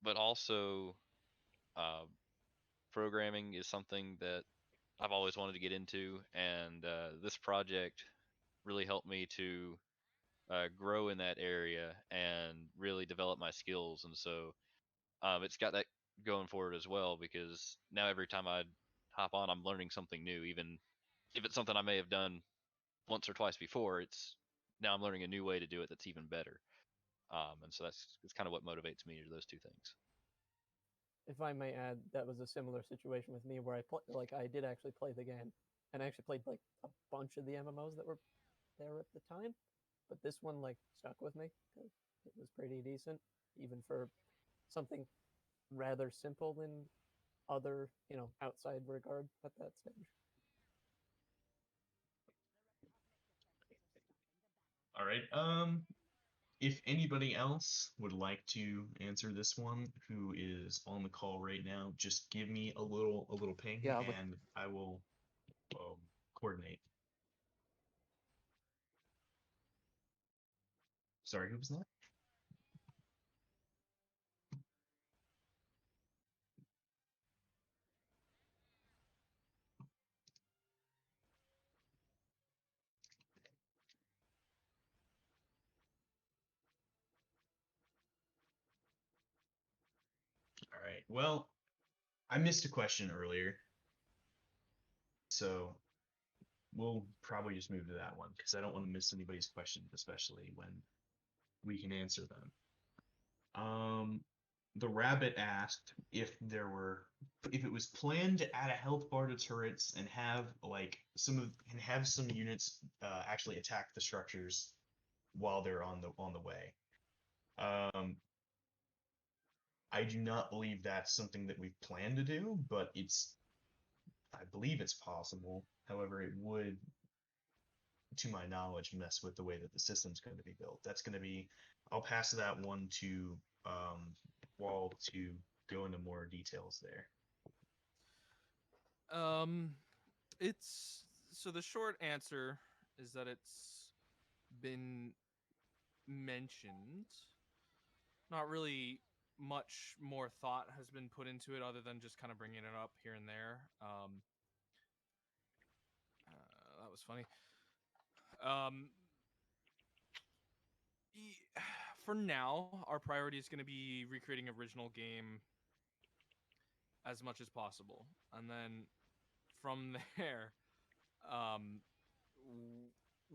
But also, uh, programming is something that I've always wanted to get into, and this project really helped me to grow in that area and really develop my skills. And so it's got that going for it as well, because now every time I hop on, I'm learning something new. Even if it's something I may have done once or twice before, it's now I'm learning a new way to do it that's even better. And so it's kind of what motivates me, are those two things. If I may add, that was a similar situation with me where I did actually play the game, and I actually played like a bunch of the MMOs that were there at the time, but this one like stuck with me because it was pretty decent, even for something rather simple in other outside regard at that stage. All right. If anybody else would like to answer this one, who is on the call right now, just give me a little ping, Yeah, and I will coordinate. Sorry, who was that? All right. Well, I missed a question earlier, so we'll probably just move to that one because I don't want to miss anybody's question, especially when we can answer them. The rabbit asked if it was planned to add a health bar to turrets and have some units actually attack the structures while they're on the way. I do not believe that's something that we plan to do, but I believe it's possible. However, it would, to my knowledge, mess with the way that the system's going to be built. I'll pass that one to Wall to go into more details there. It's so the short answer is that it's been mentioned. Not really much more thought has been put into it other than just kind of bringing it up here and there. That was funny. For now, our priority is going to be recreating original game as much as possible, and then from there, um,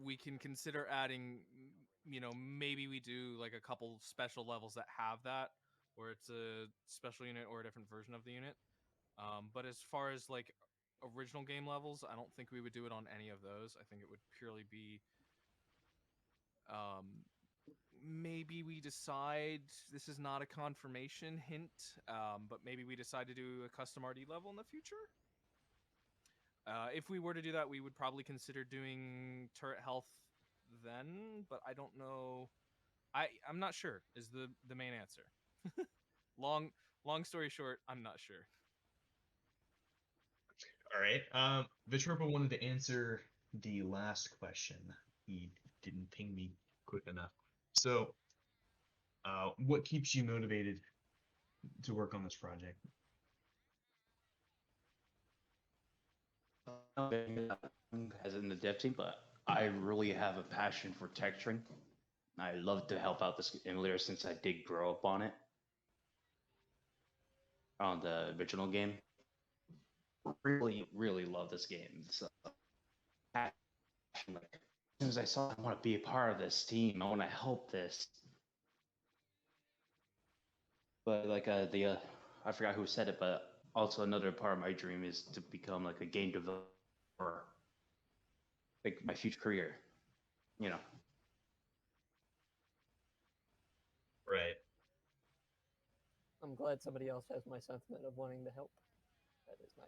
we can consider adding. Maybe we do like a couple special levels that have that, where it's a special unit or a different version of the unit. But as far as like original game levels, I don't think we would do it on any of those. I think it would purely be maybe we decide this is not a confirmation hint, but maybe we decide to do a custom RD level in the future. If we were to do that, we would probably consider doing turret health then, but I don't know. I'm not sure is the main answer. long story short, I'm not sure. All right. Vitropa wanted to answer the last question. He didn't ping me quick enough. So, what keeps you motivated to work on this project? As in the dev team, but I really have a passion for texturing. I love to help out this emulator since I did grow up on it, on the original game. Really, really love this game. So, as soon as I saw I want to be a part of this team, I want to help this. But like I forgot who said it, but also another part of my dream is to become like a game developer, like my future career, you know. Right. I'm glad somebody else has my sentiment of wanting to help. That is nice.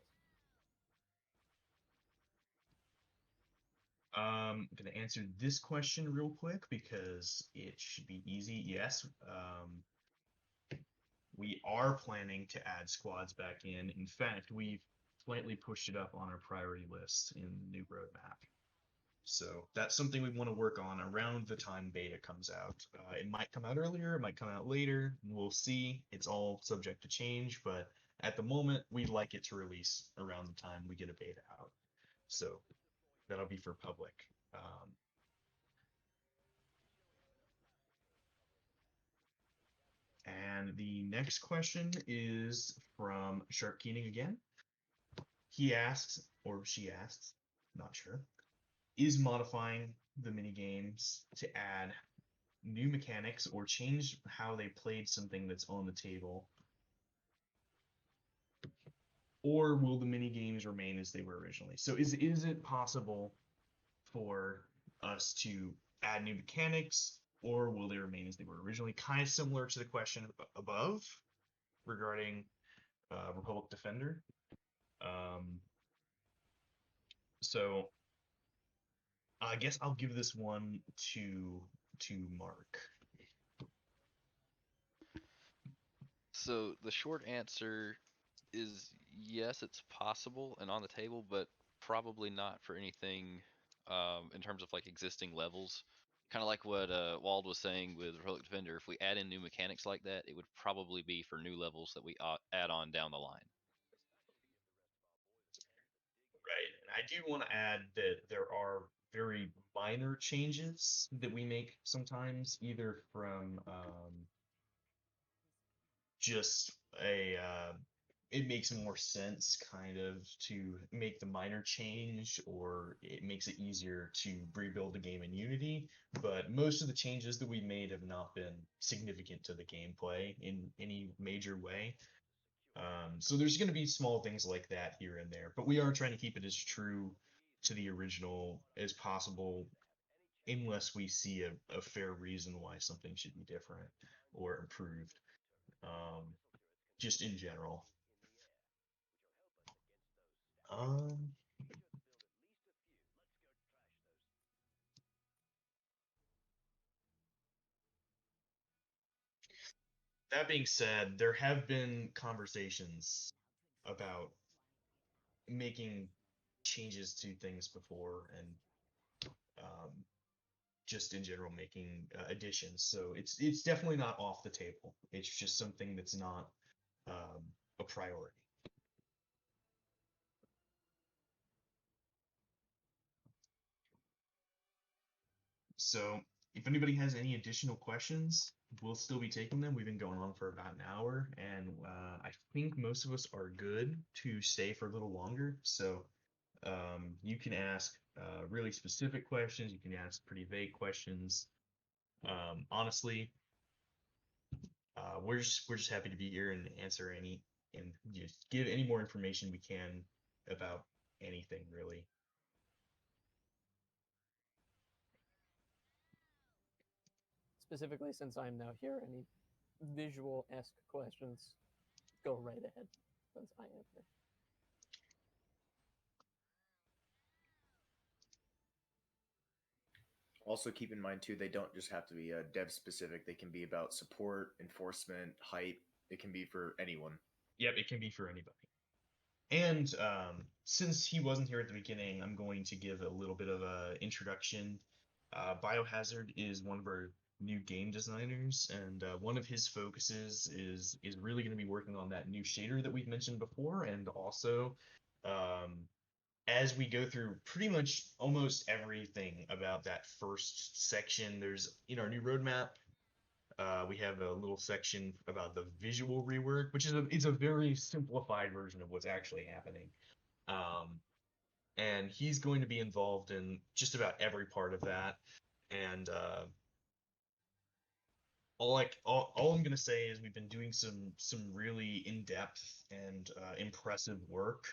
I'm gonna answer this question real quick because it should be easy. Yes, we are planning to add squads back in. In fact, we've slightly pushed it up on our priority list in the new roadmap. So that's something we want to work on around the time beta comes out. It might come out earlier, it might come out later. We'll see. It's all subject to change, but at the moment, we'd like it to release around the time we get a beta out. So that'll be for public. And the next question is from Sharp Keening again. He asks, or she asks, not sure, is modifying the mini games to add new mechanics or change how they played something that's on the table, or will the mini games remain as they were originally? So is it possible for us to add new mechanics, or will they remain as they were originally? Kind of similar to the question above regarding Republic Defender. So I guess I'll give this one to Mark. So the short answer is yes, it's possible and on the table, but probably not for anything in terms of like existing levels. Kind of like what Wald was saying with Republic Defender. If we add in new mechanics like that, it would probably be for new levels that we add on down the line. Right, and I do want to add that there are very minor changes that we make sometimes, either from just it makes more sense kind of to make the minor change, or it makes it easier to rebuild the game in Unity. But most of the changes that we made have not been significant to the gameplay in any major way. So there's going to be small things like that here and there, but we are trying to keep it as true to the original as possible, unless we see a fair reason why something should be different or improved. Just in general. Um, that being said, there have been conversations about making changes to things before, and just in general making additions. So it's definitely not off the table. It's just something that's not a priority. So if anybody has any additional questions, we'll still be taking them. We've been going on for about an hour, and I think most of us are good to stay for a little longer. So you can ask really specific questions. You can ask pretty vague questions. Honestly, we're just happy to be here and answer any and just give any more information we can about anything really. specifically since I'm now here, any visual-esque questions, go right ahead, since I am here. Also, keep in mind too, they don't just have to be dev specific. They can be about support, enforcement, hype. It can be for anyone. Yep, it can be for anybody. And since he wasn't here at the beginning, I'm going to give a little bit of a introduction. Biohazard is one of our new game designers, and one of his focuses is really going to be working on that new shader that we've mentioned before, and also as we go through pretty much almost everything about that first section, there's in our new roadmap. We have a little section about the visual rework, which is a very simplified version of what's actually happening. And he's going to be involved in just about every part of that. And all I'm gonna say is we've been doing some really in-depth and impressive work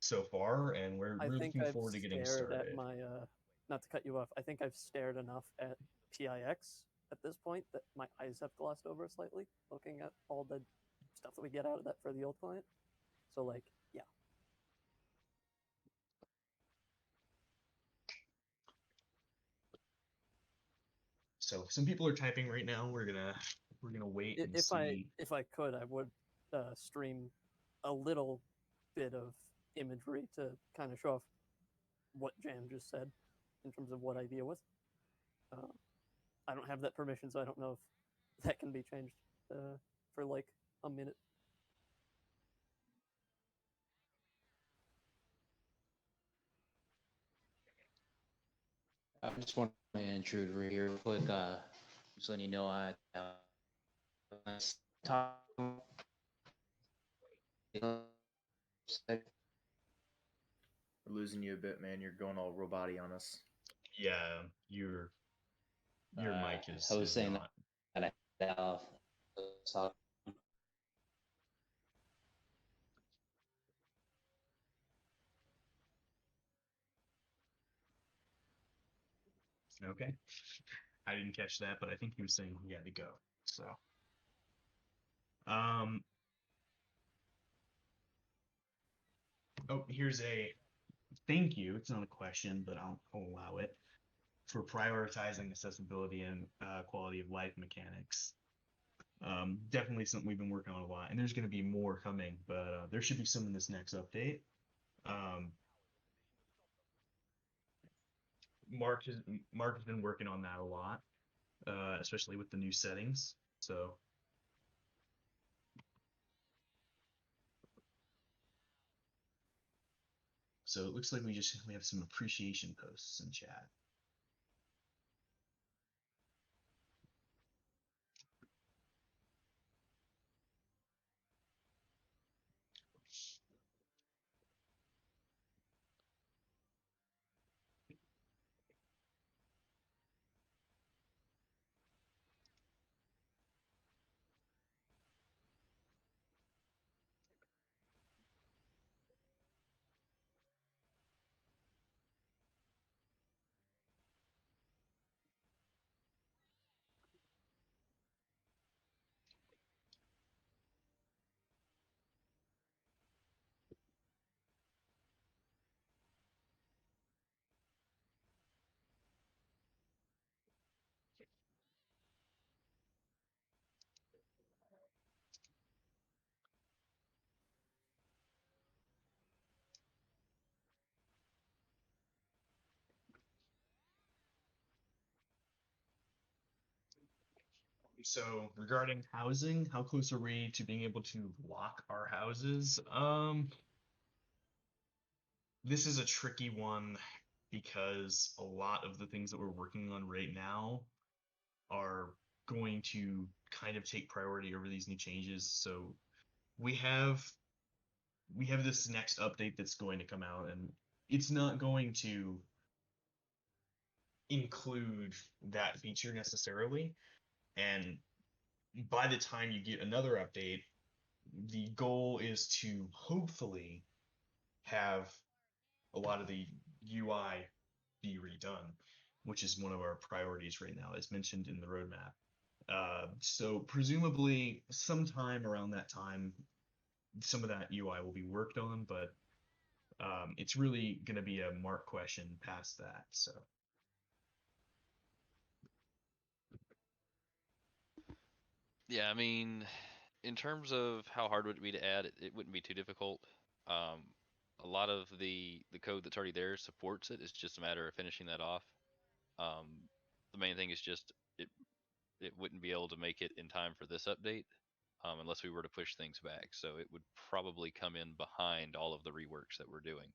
so far, and we're think looking I've forward to getting stared started. at my, not to cut you off, I think I've stared enough at PIX at this point that my eyes have glossed over slightly, looking at all the stuff that we get out of that for the old client. So, like, yeah. So some people are typing right now. We're gonna wait and see. If I could, I would stream a little bit of imagery to kind of show off what Jam just said in terms of what I deal with. I don't have that permission, so I don't know if that can be changed for like a minute. I just want to intrude here real quick. Just letting you know I talk. We're losing you a bit, man. You're going all roboty on us. Yeah, your mic is. I was saying not. that I talk. Okay. I didn't catch that, but I think he was saying he had to go. So, oh, here's a thank you. It's not a question, but I'll allow it for prioritizing accessibility and quality of life mechanics. Definitely something we've been working on a lot, and there's going to be more coming, but there should be some in this next update. Mark has been working on that a lot, especially with the new settings. So it looks like we have some appreciation posts in chat. So regarding housing, how close are we to being able to lock our houses? This is a tricky one because a lot of the things that we're working on right now are going to kind of take priority over these new changes. So we have this next update that's going to come out, and it's not going to include that feature necessarily. And by the time you get another update, the goal is to hopefully have a lot of the UI be redone. which is one of our priorities right now, as mentioned in the roadmap. So presumably sometime around that time, some of that UI will be worked on, but it's really going to be a mark question past that. So Yeah, I mean, in terms of how hard would it be to add, it wouldn't be too difficult. A lot of the code that's already there supports it. It's just a matter of finishing that off. The main thing is just it wouldn't be able to make it in time for this update, unless we were to push things back. So it would probably come in behind all of the reworks that we're doing.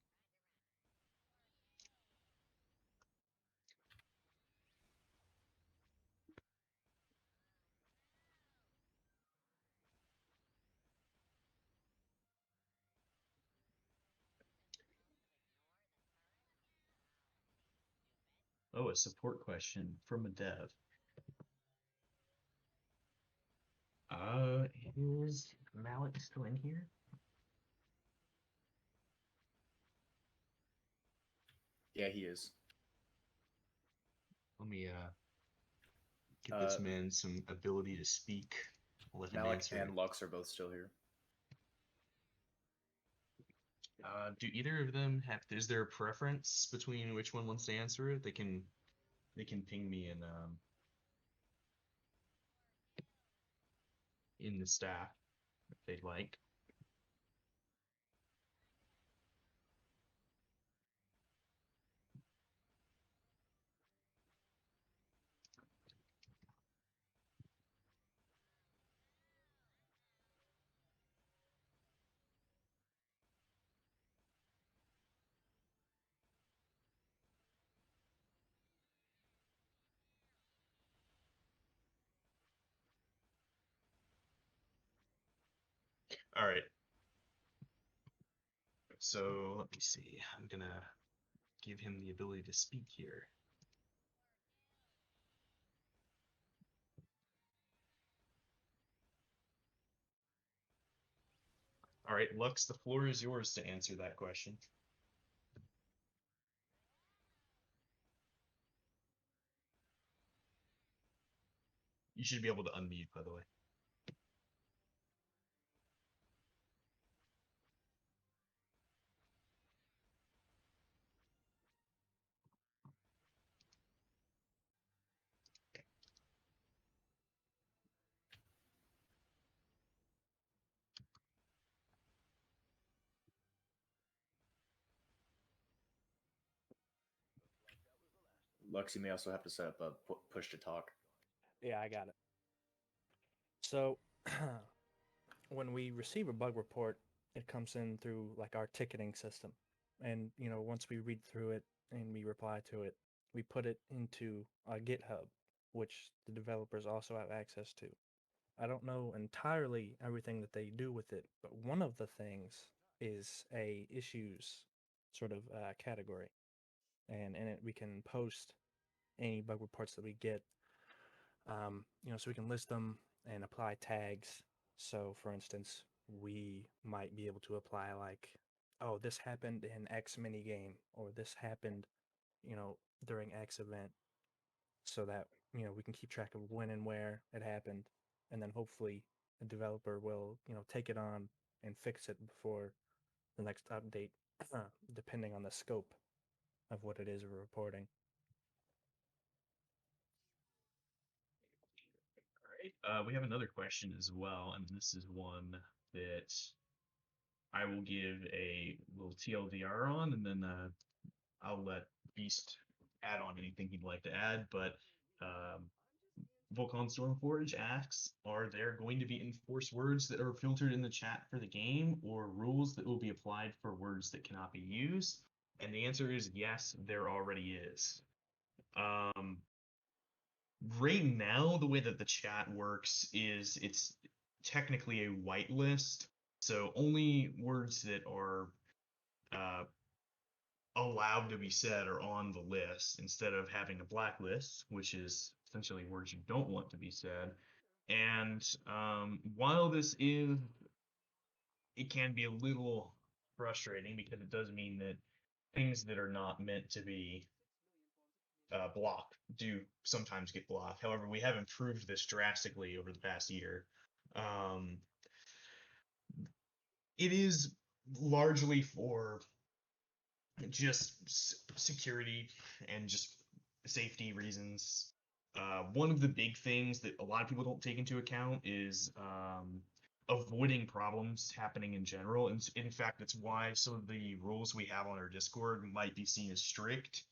oh, a support question from a dev. Is Malik still in here? Yeah, he is. Let me give this man some ability to speak. I'll let him Malik answer and it. Lux are both still here. Do either of them have? Is there a preference between which one wants to answer it? They can ping me in the staff if they'd like. All right. So let me see. I'm gonna give him the ability to speak here. All right, Lux, the floor is yours to answer that question. You should be able to unmute, by the way. Lux, you may also have to set up a push to talk. Yeah, I got it. So when we receive a bug report, it comes in through like our ticketing system. And once we read through it and we reply to it, we put it into a GitHub, which the developers also have access to. I don't know entirely everything that they do with it, but one of the things is a issues sort of category. And in it, we can post any bug reports that we get, so we can list them and apply tags. So, for instance, we might be able to apply like, oh, this happened in X mini game, or this happened, during X event, so that we can keep track of when and where it happened, and then hopefully the developer will take it on and fix it before the next update, depending on the scope of what it is we're reporting. All right. We have another question as well, and this is one that I will give a little TLDR on, and then I'll let Beast add on anything he'd like to add. But Volcon Stormforge asks, are there going to be enforced words that are filtered in the chat for the game, or rules that will be applied for words that cannot be used? And the answer is yes, there already is. Right now, the way that the chat works is it's technically a whitelist, so only words that are allowed to be said are on the list instead of having a blacklist, which is essentially words you don't want to be said. And while it can be a little frustrating because it does mean that things that are not meant to be do sometimes get blocked. However, we have improved this drastically over the past year. Um, it is largely for just security and just safety reasons. One of the big things that a lot of people don't take into account is avoiding problems happening in general. And in fact, it's why some of the rules we have on our Discord might be seen as strict.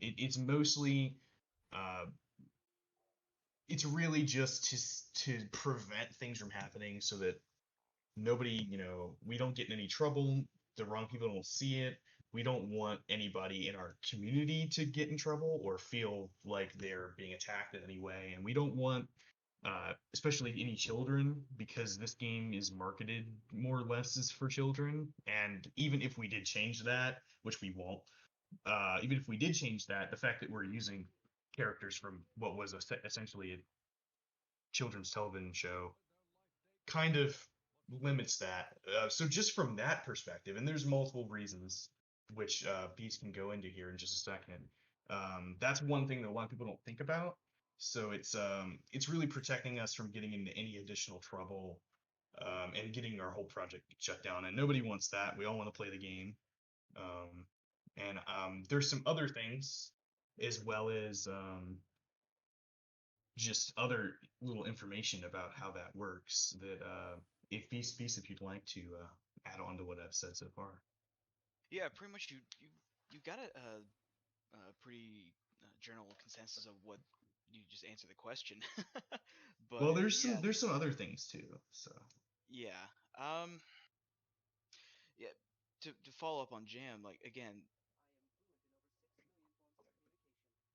It's mostly, uh, it's really just to prevent things from happening so that nobody, we don't get in any trouble. The wrong people don't see it. We don't want anybody in our community to get in trouble or feel like they're being attacked in any way. And we don't want, especially any children, because this game is marketed more or less as for children. And even if we did change that, which we won't, even if we did change that, the fact that we're using characters from what was essentially a children's television show kind of limits that. So just from that perspective, and there's multiple reasons which Beast can go into here in just a second. That's one thing that a lot of people don't think about. So it's really protecting us from getting into any additional trouble and getting our whole project shut down. And nobody wants that. We all want to play the game. And there's some other things as well as just other little information about how that works that if you'd like to add on to what I've said so far. Yeah, pretty much you got a pretty general consensus of what you just answered the question. Well, But there's some other things too. So yeah, um, yeah. To follow up on Jam, like again,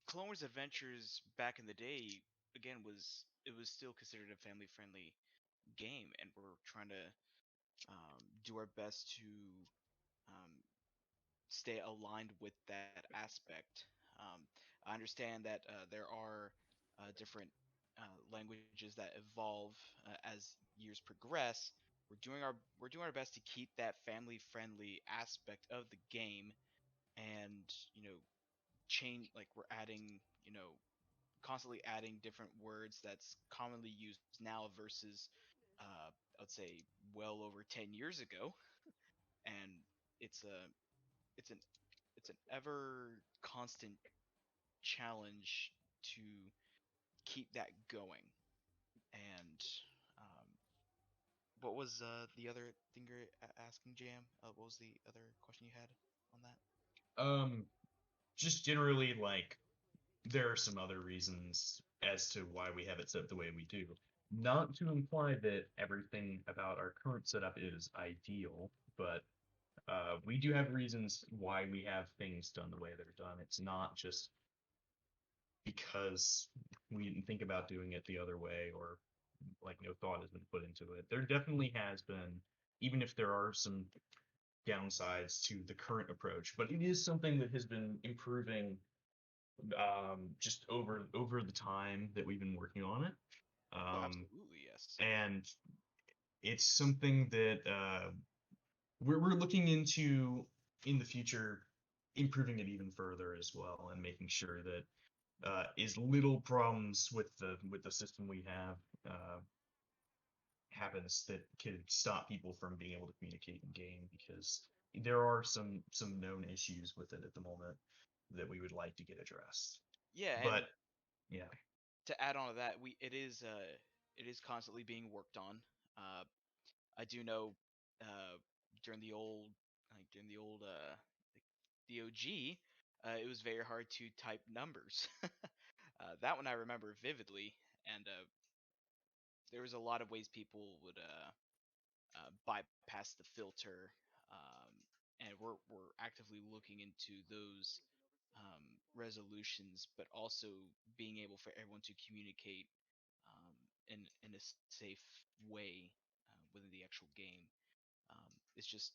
Clone Wars Adventures back in the day, again was still considered a family friendly game, and we're trying to do our best to um, stay aligned with that aspect. I understand that there are different languages that evolve as years progress. We're doing our best to keep that family friendly aspect of the game, and change, like we're adding, constantly adding different words that's commonly used now versus I'd say well over 10 years ago. And it's a it's an it's an ever constant challenge to keep that going. And um, what was the other thing you're asking, Jam? What was the other question you had on that? um, just generally, like, there are some other reasons as to why we have it set up the way we do. Not to imply that everything about our current setup is ideal, but we do have reasons why we have things done the way they're done. It's not just because we didn't think about doing it the other way or like no thought has been put into it. There definitely has been, even if there are some downsides to the current approach, but it is something that has been improving just over the time that we've been working on it. Oh, Um, absolutely, yes. and it's something that we're looking into in the future, improving it even further as well, and making sure that is little problems with the system we have happens that could stop people from being able to communicate in game, because there are some known issues with it at the moment that we would like to get addressed. Yeah, and But yeah, to add on to that, it is constantly being worked on. I do know uh, during the old like DOG, it was very hard to type numbers. That one I remember vividly, and there was a lot of ways people would bypass the filter, um, and we're actively looking into those resolutions, but also being able for everyone to communicate in a safe way within the actual game. It's just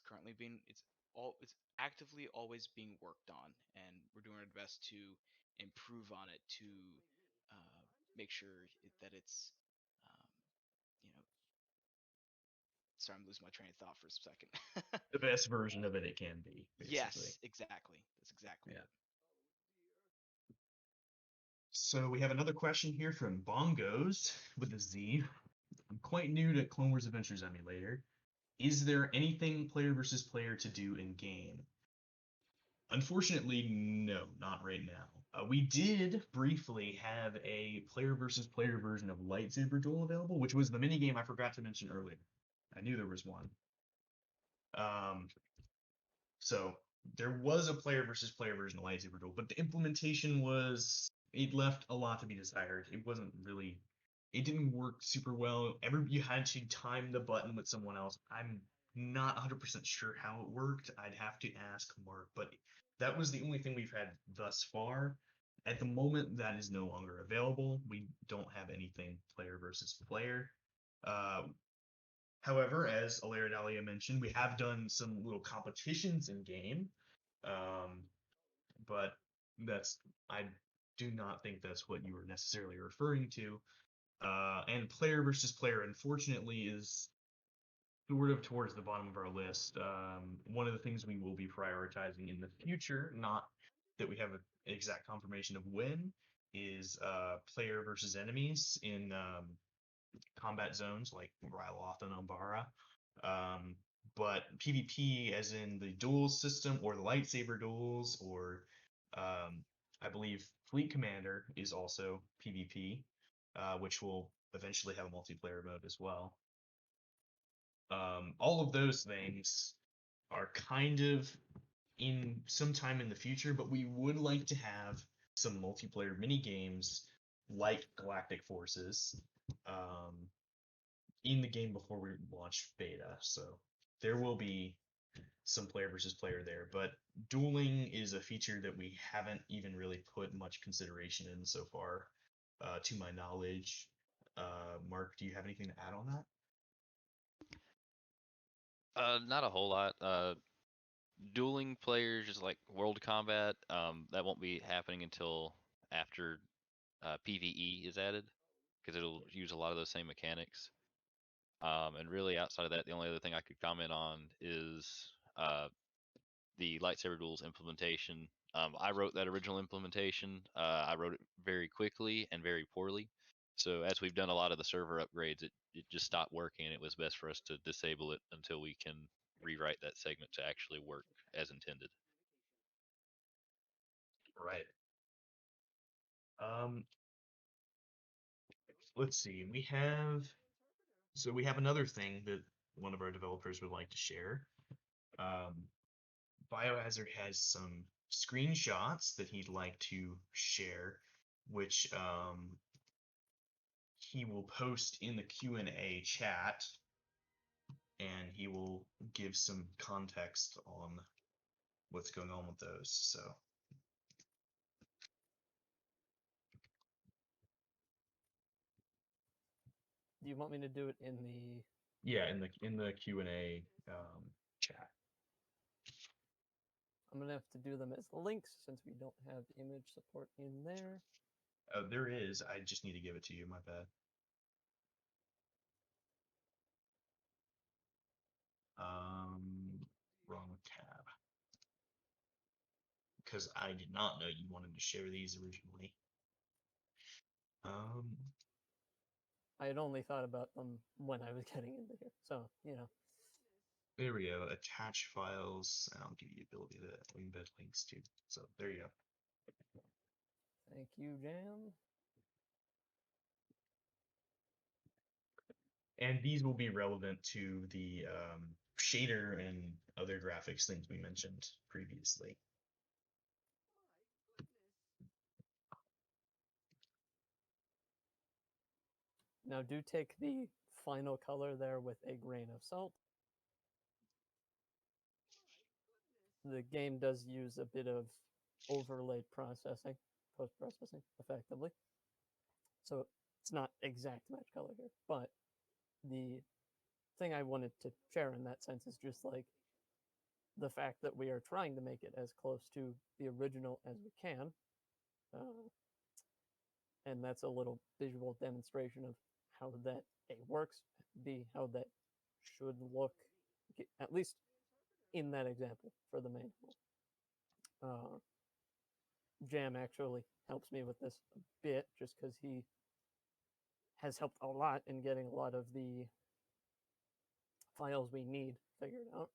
currently being it's actively always being worked on, and we're doing our best to improve on it to make sure that it's um, you know sorry, I'm losing my train of thought for a second. the best version of it can be, basically. Yes, exactly. That's exactly Yeah. it. So we have another question here from Bongos with a Z. I'm quite new to Clone Wars Adventures Emulator. Is there anything player versus player to do in game? Unfortunately, no, not right now. We did briefly have a player versus player version of Lightsaber Duel available, which was the minigame I forgot to mention earlier. I knew there was one. So there was a player versus player version of Lightsaber Duel, but the implementation it left a lot to be desired. It wasn't really, it didn't work super well. You had to time the button with someone else. I'm not 100% sure how it worked. I'd have to ask Mark, but that was the only thing we've had thus far. At the moment, that is no longer available. We don't have anything player versus player. However, as Alaria Dahlia mentioned, we have done some little competitions in game, but I do not think that's what you were necessarily referring to. And player versus player, unfortunately, is sort of towards the bottom of our list. One of the things we will be prioritizing in the future, not that we have an exact confirmation of when, is player versus enemies in combat zones like Ryloth and Umbara. But PvP, as in the duels system or the lightsaber duels, or I believe Fleet Commander is also PvP, which will eventually have a multiplayer mode as well. All of those things are kind of in some time in the future, but we would like to have some multiplayer mini games like Galactic Forces in the game before we launch beta. So there will be some player versus player there, but dueling is a feature that we haven't even really put much consideration in so far, to my knowledge. Mark, do you have anything to add on that? Not a whole lot. Dueling players, just like World Combat, that won't be happening until after PvE is added, because it'll use a lot of those same mechanics. And really, outside of that, the only other thing I could comment on is the lightsaber duels implementation. I wrote that original implementation. I wrote it very quickly and very poorly. So as we've done a lot of the server upgrades, it just stopped working, and it was best for us to disable it until we can rewrite that segment to actually work as intended. Right. Let's see. We have another thing that one of our developers would like to share. Biohazard has some screenshots that he'd like to share, which he will post in the Q&A chat, and he will give some context on what's going on with those. So Do you want me to do it in the? yeah, in the Q&A chat. I'm gonna have to do them as links since we don't have image support in there. There is. I just need to give it to you. My bad. Wrong tab. Because I did not know you wanted to share these originally. I had only thought about them when I was getting into here, so you know. There we go. Attach files, and I'll give you the ability to embed links too. So there you go. Thank you, Jam. And these will be relevant to the shader and other graphics things we mentioned previously. Now do take the final color there with a grain of salt. The game does use a bit of overlay processing, post-processing, effectively. So it's not exact match color here, but the thing I wanted to share in that sense is just like the fact that we are trying to make it as close to the original as we can. And that's a little visual demonstration of how that A works, B, how that should look, at least in that example for the manual. Jam actually helps me with this a bit, just because he has helped a lot in getting a lot of the files we need figured out.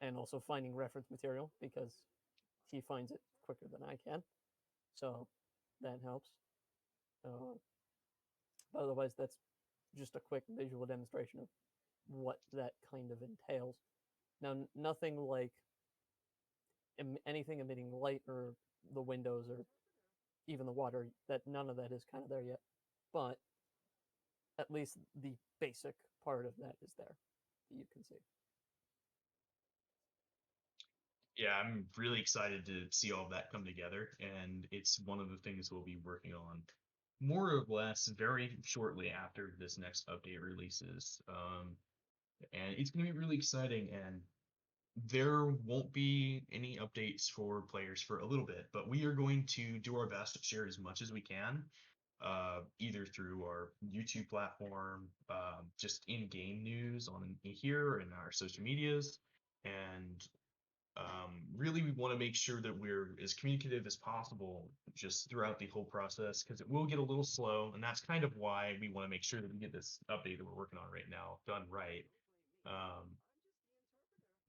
And also finding reference material, because he finds it quicker than I can. So that helps. But otherwise, that's just a quick visual demonstration of what that kind of entails. Now, nothing like anything emitting light or the windows or even the water, that none of that is kind of there yet. But at least the basic part of that is there that you can see. Yeah, I'm really excited to see all of that come together, and it's one of the things we'll be working on more or less very shortly after this next update releases. And it's going to be really exciting, and there won't be any updates for players for a little bit, but we are going to do our best to share as much as we can, either through our YouTube platform, just in-game news on here and our social medias, and really we want to make sure that we're as communicative as possible just throughout the whole process, because it will get a little slow, and that's kind of why we want to make sure that we get this update that we're working on right now done right.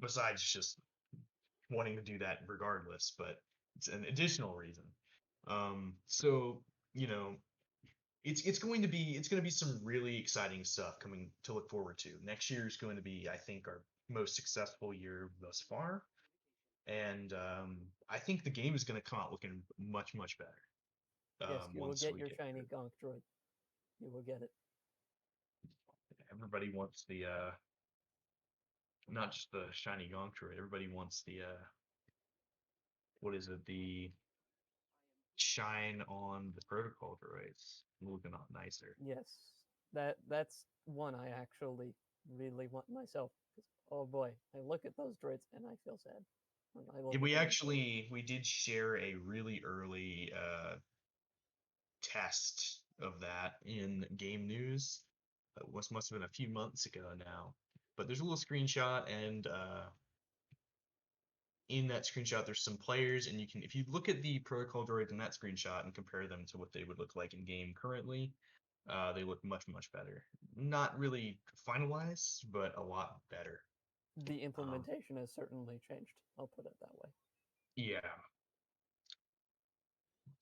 Besides just wanting to do that regardless, but it's an additional reason. So you know, it's going to be some really exciting stuff coming to look forward to. Next year is going to be, I think, our most successful year thus far, and I think the game is going to come out looking much better. Yes, you will Once get we your get shiny to- gonk droid. You will get it. Everybody wants the not just the shiny gonk droid. Everybody wants the what is it? The shine on the protocol droids, looking a lot nicer. Yes, that's one I actually really want myself. 'Cause, oh boy, I look at those droids and I feel sad. When I look Yeah, at we them. actually we did share a really early test of that in game news. It must have been a few months ago now, but there's a little screenshot, and in that screenshot there's some players, and you can, if you look at the protocol droids in that screenshot and compare them to what they would look like in game currently, they look much better. Not really finalized, but a lot better. The implementation has certainly changed. I'll put it that way. Yeah.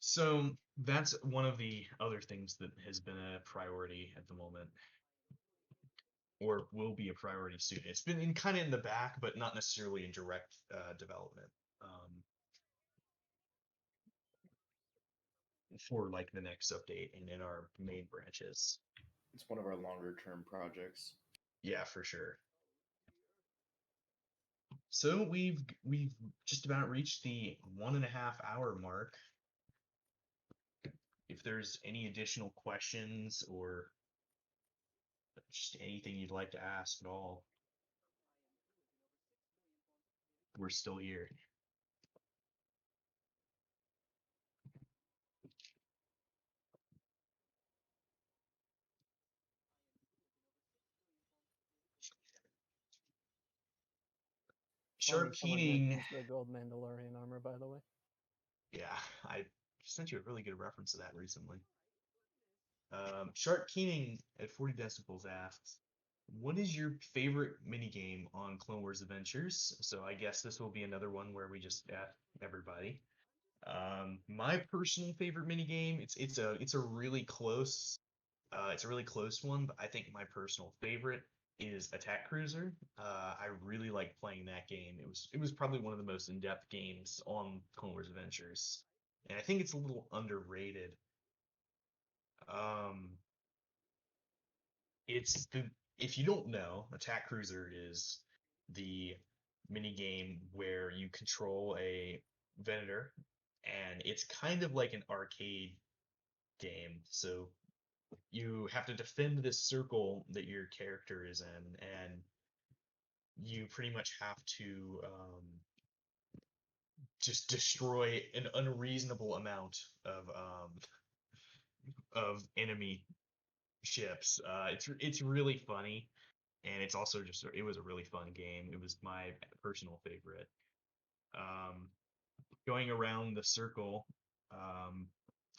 So that's one of the other things that has been a priority at the moment, or will be a priority soon. It's been in kind of in the back, but not necessarily in direct development, for like the next update and in our main branches. It's one of our longer term projects. Yeah, for sure. So we've just about reached the 1.5 hour mark. If there's any additional questions or just anything you'd like to ask at all, we're still here. Sharp Someone Keening. mentions the gold Mandalorian armor, by the way. Yeah, I sent you a really good reference to that recently. Sharp Keening at 40 decibels asks, what is your favorite minigame on Clone Wars Adventures? So I guess this will be another one where we just ask everybody. My personal favorite minigame, it's a really close one, but I think my personal favorite is Attack Cruiser. I really like playing that game. It was probably one of the most in-depth games on Clone Wars Adventures, and I think it's a little underrated. It's the If you don't know, Attack Cruiser is the mini game where you control a Venator, and it's kind of like an arcade game. So you have to defend this circle that your character is in, and you pretty much have to just destroy an unreasonable amount of enemy ships. It's really funny, and it's also just it was a really fun game. It was my personal favorite. going around the circle,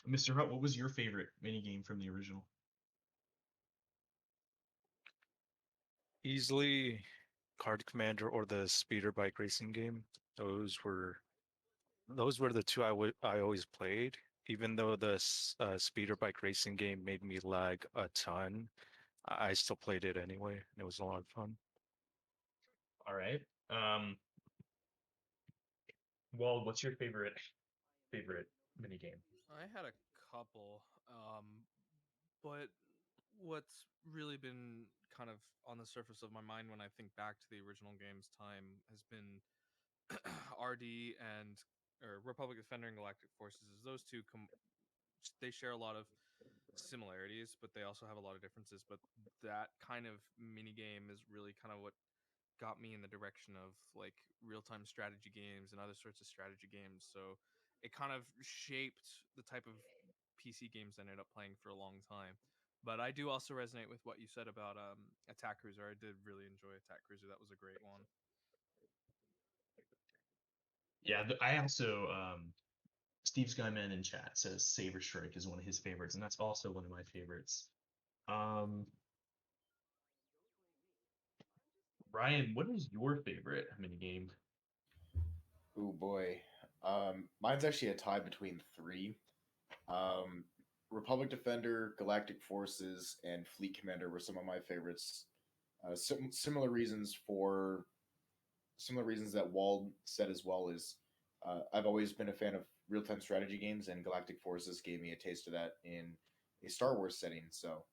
Mr. Hutt, what was your favorite minigame from the original? Easily Card Commander or the speeder bike racing game. Those were the two I always played. Even though the speeder bike racing game made me lag a ton, I still played it anyway. And it was a lot of fun. All right. Wald, what's your favorite minigame? I had a couple, but what's really been kind of on the surface of my mind when I think back to the original game's time has been RD and or Republic Defender and Galactic Forces. Is those two they share a lot of similarities, but they also have a lot of differences. But that kind of mini game is really kind of what got me in the direction of like real-time strategy games and other sorts of strategy games. So it kind of shaped the type of PC games I ended up playing for a long time. But I do also resonate with what you said about Attack Cruiser. I did really enjoy Attack Cruiser. That was a great one. Yeah, I also Steve Skyman in chat says Saber Strike is one of his favorites, and that's also one of my favorites. Ryan, what is your favorite minigame? Oh boy. Mine's actually a tie between three. Um, Republic Defender, Galactic Forces, and Fleet Commander were some of my favorites. Similar reasons that Wald said as well is I've always been a fan of real time strategy games, and Galactic Forces gave me a taste of that in a Star Wars setting. So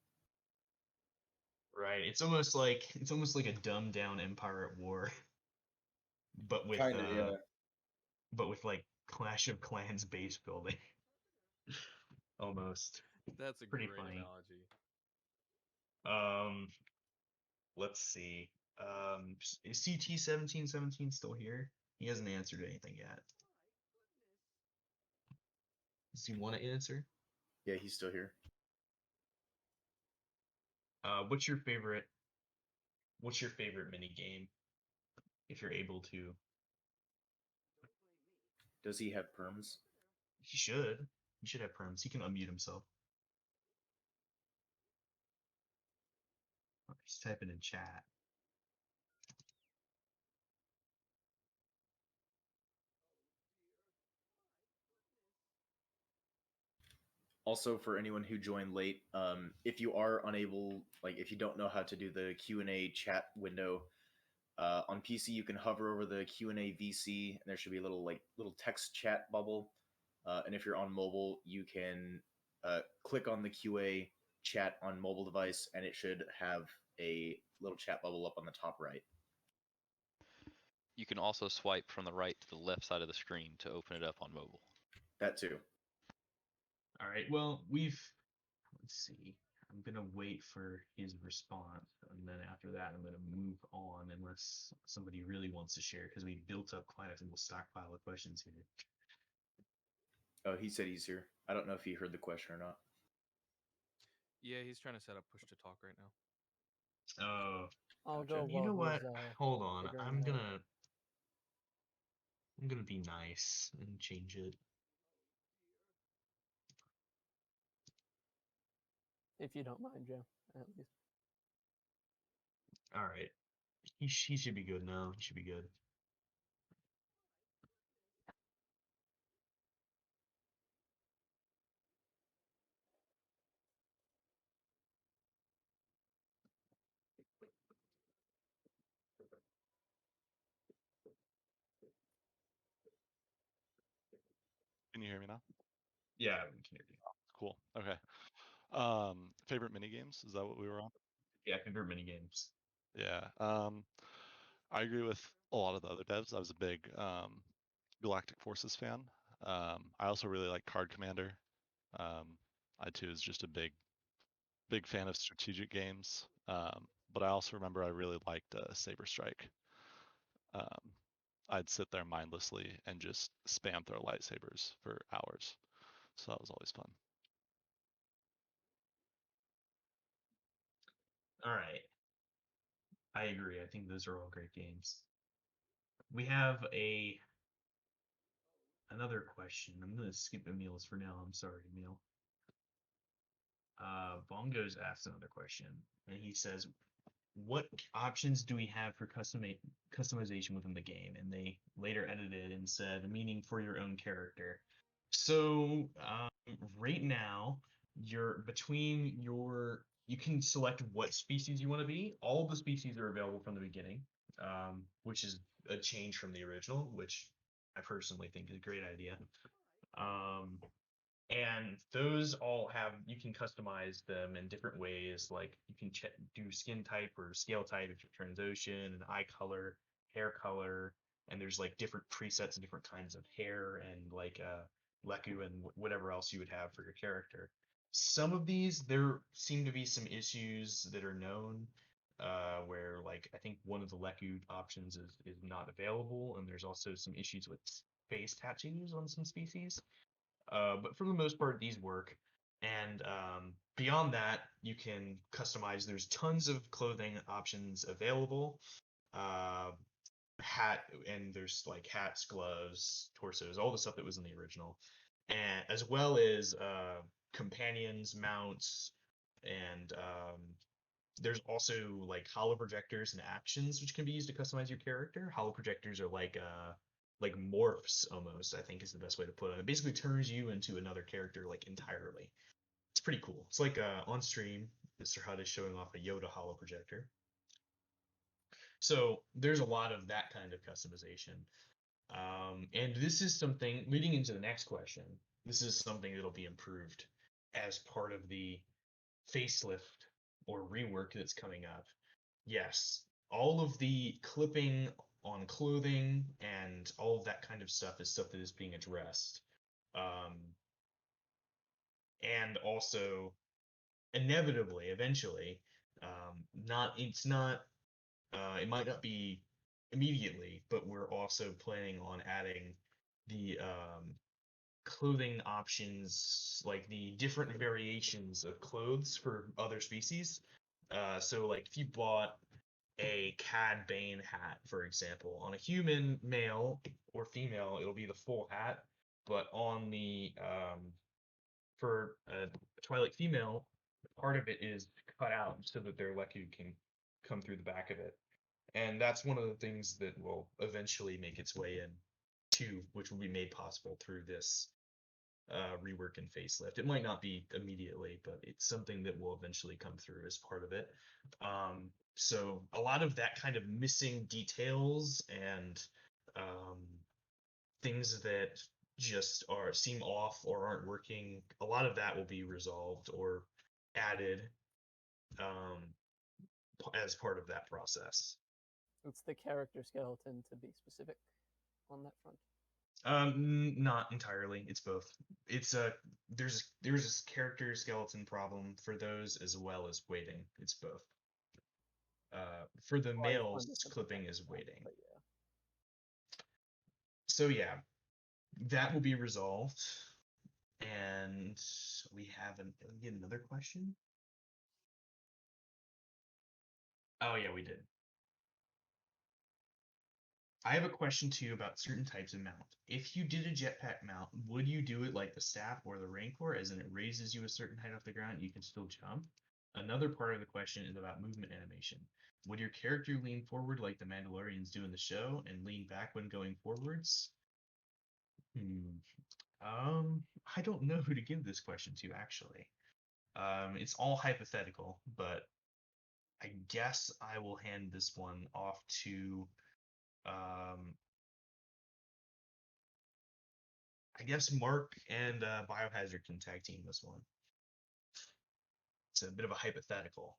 Right, it's almost like a dumbed down Empire at War, but with kind of, yeah. like Clash of Clans base building. Almost. That's a Pretty great funny. analogy. Let's see. Is CT1717 still here? He hasn't answered anything yet. Does he want to answer? Yeah, he's still here. What's your favorite mini game? If you're able to. Does he have perms? He should. He should have perms. He can unmute himself. He's typing in chat. Also, for anyone who joined late, if you are unable, like if you don't know how to do the Q&A chat window, on PC you can hover over the Q&A VC, and there should be a little text chat bubble. And if you're on mobile, you can click on the QA chat on mobile device, and it should have a little chat bubble up on the top right. You can also swipe from the right to the left side of the screen to open it up on mobile. That too. All right. Well, let's see. I'm gonna wait for his response, and then after that, I'm gonna move on unless somebody really wants to share because we built up quite a little stockpile of questions here. Oh, he said he's here. I don't know if he heard the question or not. Yeah, he's trying to set up push to talk right now. Oh, I'll gotcha. go You know while what? he's Hold on. figuring I'm it out. gonna be nice and change it. If you don't mind, Joe, at least. All right. He should be good now. He should be good. Can you hear me now? Yeah, we can hear you. Cool. Okay. Favorite mini games? Is that what we were on? Yeah, favorite mini games. Yeah. I agree with a lot of the other devs. I was a big Galactic Forces fan. I also really like Card Commander. I too is just a big fan of strategic games. But I also remember I really liked Saber Strike. I'd sit there mindlessly and just spam throw lightsabers for hours. So that was always fun. All right. I agree. I think those are all great games. We have a another question. I'm gonna skip Emil's for now. I'm sorry, Emil. Bongo's asked another question, and he says, "What options do we have for customization within the game?" And they later edited and said, "Meaning for your own character." So right now, you can select what species you want to be. All the species are available from the beginning, which is a change from the original, which I personally think is a great idea. And those all have, you can customize them in different ways. Like you can do skin type or scale type if you're Transocean, and eye color, hair color, and there's like different presets and different kinds of hair and like Leku and whatever else you would have for your character. Some of these, there seem to be some issues that are known, where like I think one of the Leku options is not available, and there's also some issues with face tattoos on some species. But for the most part, these work. And beyond that, you can customize. There's tons of clothing options available. Uh, Hat, and there's like hats, gloves, torsos, all the stuff that was in the original, and as well as companions, mounts, and there's also like holo projectors and actions which can be used to customize your character. Holo projectors are like morphs almost, I think is the best way to put it. It basically turns you into another character like entirely. It's pretty cool. It's like on stream, Mr. Hud is showing off a Yoda holo projector. So there's a lot of that kind of customization. And this is something leading into the next question. This is something that'll be improved as part of the facelift or rework that's coming up. Yes, all of the clipping on clothing and all of that kind of stuff is stuff that is being addressed. And also, inevitably, eventually, not it's not it might not be immediately, but we're also planning on adding the clothing options, like the different variations of clothes for other species. So like if you bought a Cad Bane hat, for example, on a human male or female, it'll be the full hat, but on the for a Twilight female, part of it is cut out so that their Leku can come through the back of it. And that's one of the things that will eventually make its way in too, which will be made possible through this rework and facelift. It might not be immediately, but it's something that will eventually come through as part of it. So a lot of that kind of missing details and things that just seem off or aren't working, a lot of that will be resolved or added as part of that process. It's the character skeleton, to be specific, on that front. Not entirely. It's both. It's there's a character skeleton problem for those as well as weighting. It's both. For the males, clipping is weighting. Yeah. So yeah, that will be resolved. And we have get another question. Oh yeah, we did. I have a question to you about certain types of mount. If you did a jetpack mount, would you do it like the staff or the Rancor, as in it raises you a certain height off the ground, you can still jump? Another part of the question is about movement animation. Would your character lean forward like the Mandalorians do in the show and lean back when going forwards? I don't know who to give this question to, actually. It's all hypothetical, but I guess I will hand this one off to I guess Mark and Biohazard can tag team this one. It's a bit of a hypothetical.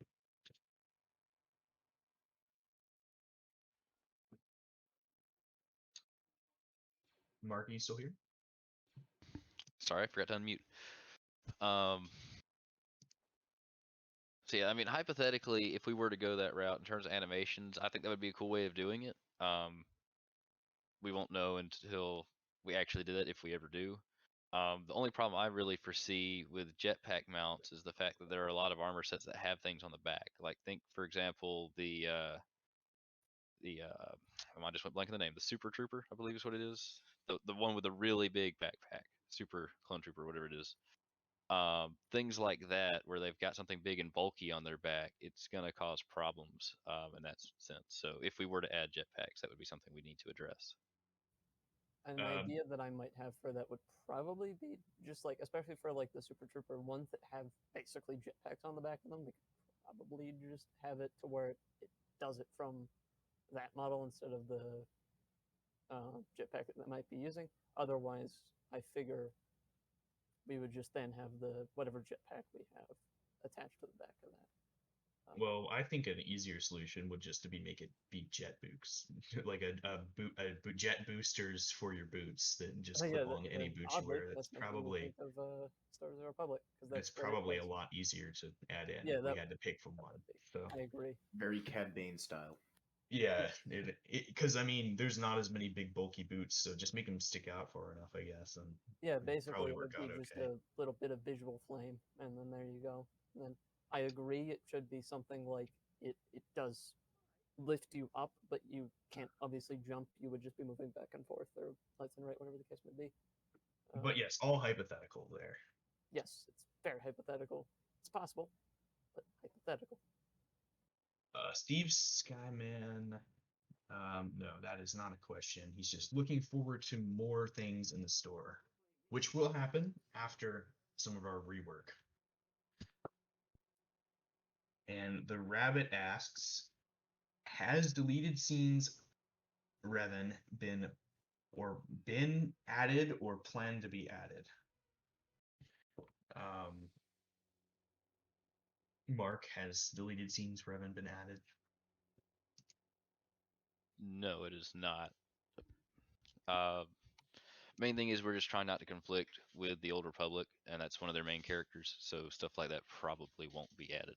Mark, are you still here? Sorry, I forgot to unmute. So yeah, I mean, hypothetically, if we were to go that route in terms of animations, I think that would be a cool way of doing it. We won't know until we actually do that, if we ever do. The only problem I really foresee with jetpack mounts is the fact that there are a lot of armor sets that have things on the back. Like think, for example, I just went blank on the name. The Super Trooper, I believe is what it is. the one with the really big backpack, Super Clone Trooper, whatever it is. Things like that, where they've got something big and bulky on their back, it's going to cause problems in that sense. So if we were to add jetpacks, that would be something we need to address. An idea that I might have for that would probably be just like, especially for like the Super Trooper ones that have basically jetpacks on the back of them, they could probably just have it to where it does it from that model instead of the jetpack that might be using. Otherwise, I figure we would just then have the whatever jetpack we have attached to the back of that. Well, I think an easier solution would just to make it be jet boots, like jet boosters for your boots that just clip on any boot you oddly, wear. that's making me think of Star Wars: The Republic, because that's It's where it probably a was. lot easier to add in Yeah, if we that had to pick from that one. would be. So I agree. Very Cad Bane style. yeah, because I mean, there's not as many big bulky boots, so just make them stick out far enough, I guess, and Yeah, it'd basically probably it would work be out just okay. a little bit of visual flame, and then there you go. And then I agree it should be something like it does lift you up, but you can't obviously jump. You would just be moving back and forth or left and right, whatever the case may be. But yes, all hypothetical there. Yes, it's very hypothetical. It's possible, but hypothetical. Steve Skyman. No, that is not a question. He's just looking forward to more things in the store, which will happen after some of our rework. And the rabbit asks, has deleted scenes Revan been added or planned to be added? Mark, has deleted scenes Revan been added? No, it is not. Main thing is we're just trying not to conflict with the Old Republic, and that's one of their main characters. So stuff like that probably won't be added.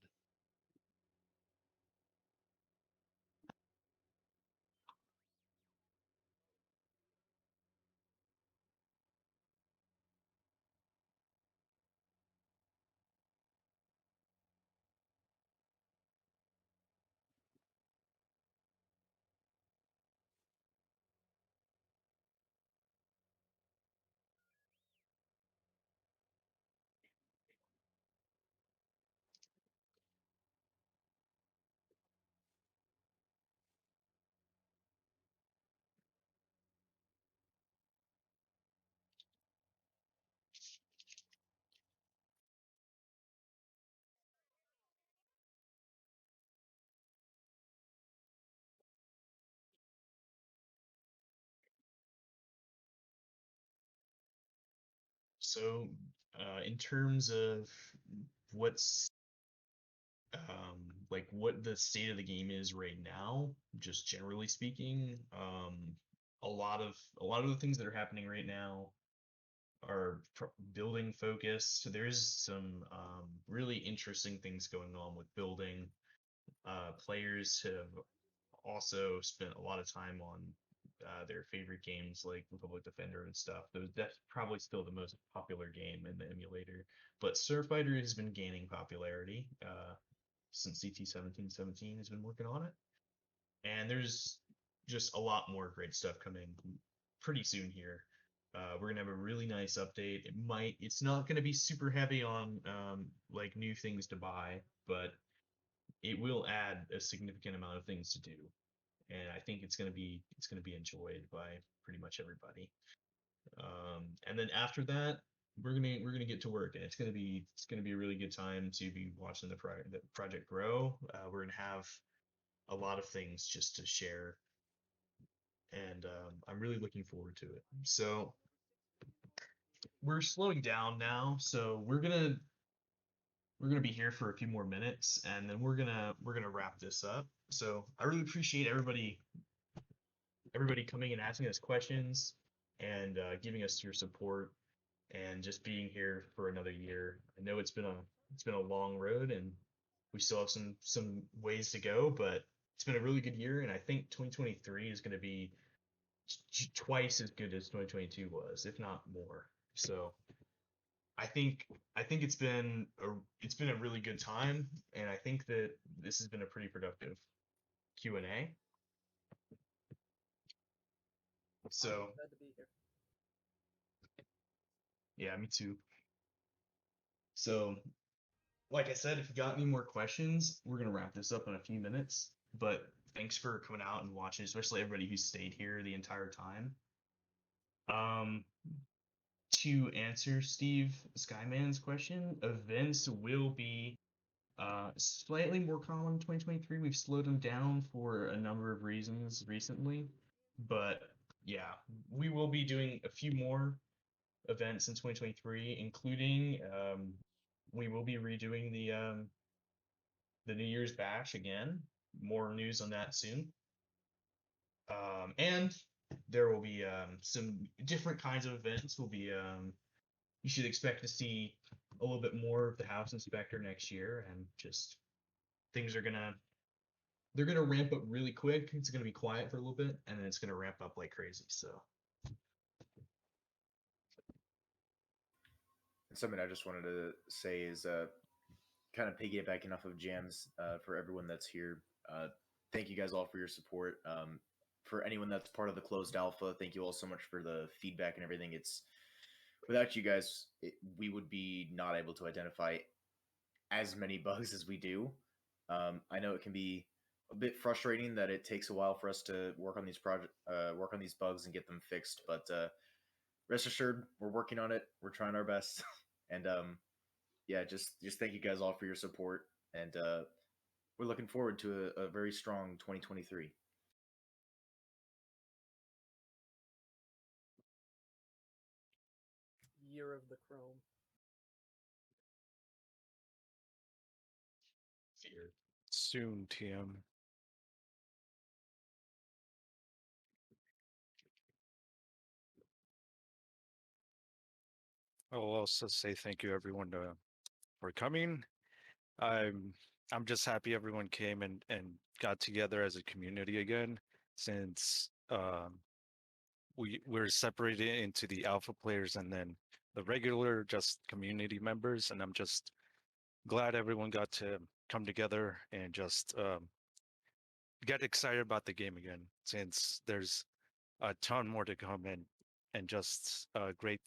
So, in terms of what's like what the state of the game is right now, just generally speaking, a lot of the things that are happening right now are building focused. So there's some really interesting things going on with building. Players have also spent a lot of time on their favorite games like Republic Defender and stuff. That's probably still the most popular game in the emulator. But Starfighter has been gaining popularity since CT1717 has been working on it. And there's just a lot more great stuff coming pretty soon here. We're gonna have a really nice update. It's not gonna be super heavy on like new things to buy, but it will add a significant amount of things to do, and I think it's gonna be enjoyed by pretty much everybody. And then after that, we're gonna get to work, and it's gonna be a really good time to be watching the project grow. We're gonna have a lot of things just to share, and I'm really looking forward to it. So we're slowing down now, so we're gonna be here for a few more minutes, and then we're gonna wrap this up. So I really appreciate everybody coming and asking us questions and giving us your support and just being here for another year. I know it's been a long road, and we still have some ways to go, but it's been a really good year, and I think 2023 is going to be twice as good as 2022 was, if not more. So I think it's been a really good time, and I think that this has been a pretty productive Q&A. So Glad to be here. Yeah, me too. So, like I said, if you got any more questions, we're gonna wrap this up in a few minutes. But thanks for coming out and watching, especially everybody who stayed here the entire time. Um, to answer Steve Skyman's question, events will be slightly more common in 2023. We've slowed them down for a number of reasons recently, but yeah, we will be doing a few more events in 2023, including we will be redoing the New Year's Bash again. More news on that soon. And there will be some different kinds of events. Will be you should expect to see a little bit more of the house inspector next year, and just things are they're gonna ramp up really quick. It's gonna be quiet for a little bit, and then it's gonna ramp up like crazy. So And something I just wanted to say is kind of piggybacking off of Jam's for everyone that's here. Thank you guys all for your support. For anyone that's part of the closed alpha, thank you all so much for the feedback and everything. It's without you guys, we would be not able to identify as many bugs as we do. I know it can be a bit frustrating that it takes a while for us to work on these bugs and get them fixed. But rest assured, we're working on it. We're trying our best, and yeah, just thank you guys all for your support, and we're looking forward to a very strong 2023. Year of the Chrome. fear. Soon, TM. I'll also say thank you everyone for coming. I'm I'm just happy everyone came and got together as a community again, since we're separated into the alpha players and then the regular just community members, and I'm just glad everyone got to come together and just get excited about the game again, since there's a ton more to come, and just great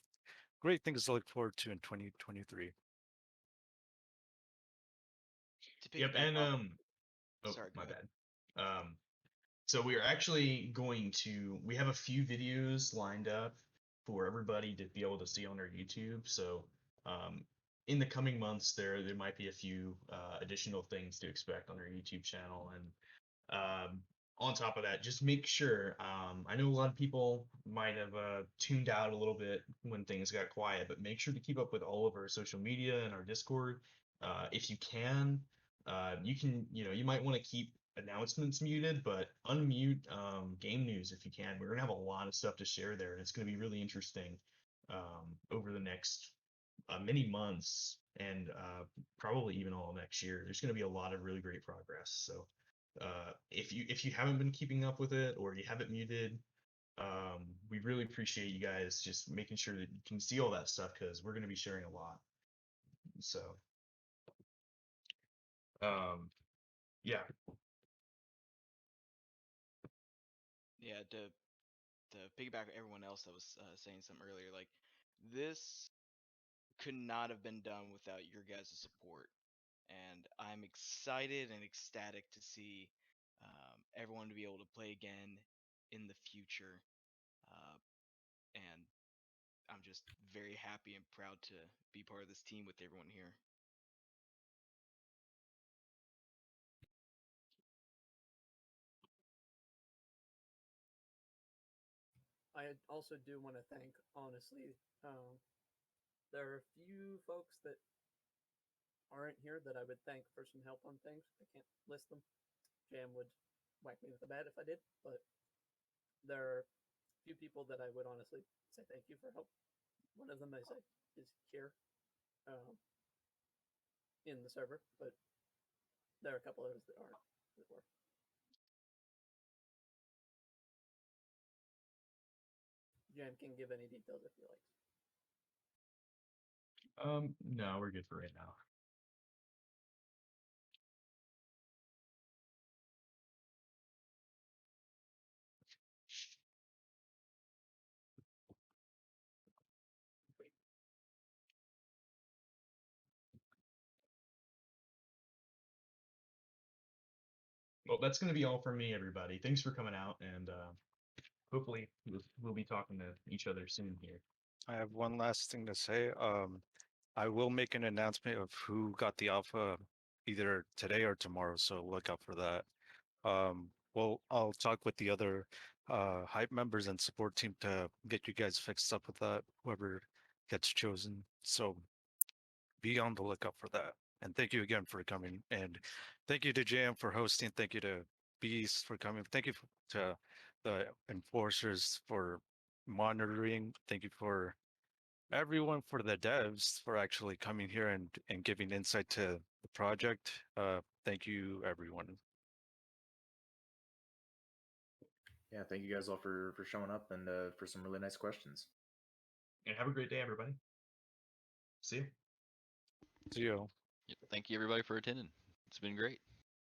things to look forward to in 2023. To Yep, piggyback and off, oh, sorry, go my ahead. bad. So we are actually going to we have a few videos lined up for everybody to be able to see on our YouTube. So um, in the coming months, there might be a few additional things to expect on our YouTube channel, and on top of that, just make sure. I know a lot of people might have tuned out a little bit when things got quiet, but make sure to keep up with all of our social media and our Discord. If you can, you might want to keep announcements muted, but unmute game news if you can. We're gonna have a lot of stuff to share there, and it's gonna be really interesting over the next many months, and probably even all next year. There's gonna be a lot of really great progress. So if you haven't been keeping up with it, or you have it muted, we really appreciate you guys just making sure that you can see all that stuff, because we're going to be sharing a lot. So yeah. Yeah, to piggyback everyone else that was saying something earlier, like this could not have been done without your guys' support, and I'm excited and ecstatic to see everyone to be able to play again in the future, uh, and I'm just very happy and proud to be part of this team with everyone here. I also do want to thank, honestly, there are a few folks that aren't here that I would thank for some help on things. I can't list them. Jam would whack me with a bat if I did, but there are a few people that I would honestly say thank you for help. One of them I say is here in the server, but there are a couple others that aren't that were. Jam can give any details if he likes. No, we're good for right now. Well, that's going to be all from me, everybody. Thanks for coming out, and hopefully we'll be talking to each other soon here. I have one last thing to say. I will make an announcement of who got the alpha either today or tomorrow, so look out for that. Well, I'll talk with the other hype members and support team to get you guys fixed up with that, whoever gets chosen. So be on the lookout for that. And thank you again for coming. And thank you to JM for hosting. Thank you to Beast for coming. Thank you to the enforcers for monitoring. Thank you for everyone, for the devs for actually coming here and giving insight to the project. Thank you, everyone. Yeah, thank you guys all for showing up and for some really nice questions. And have a great day, everybody. See you. See you. Yep, thank you everybody for attending. It's been great.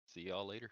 See y'all later.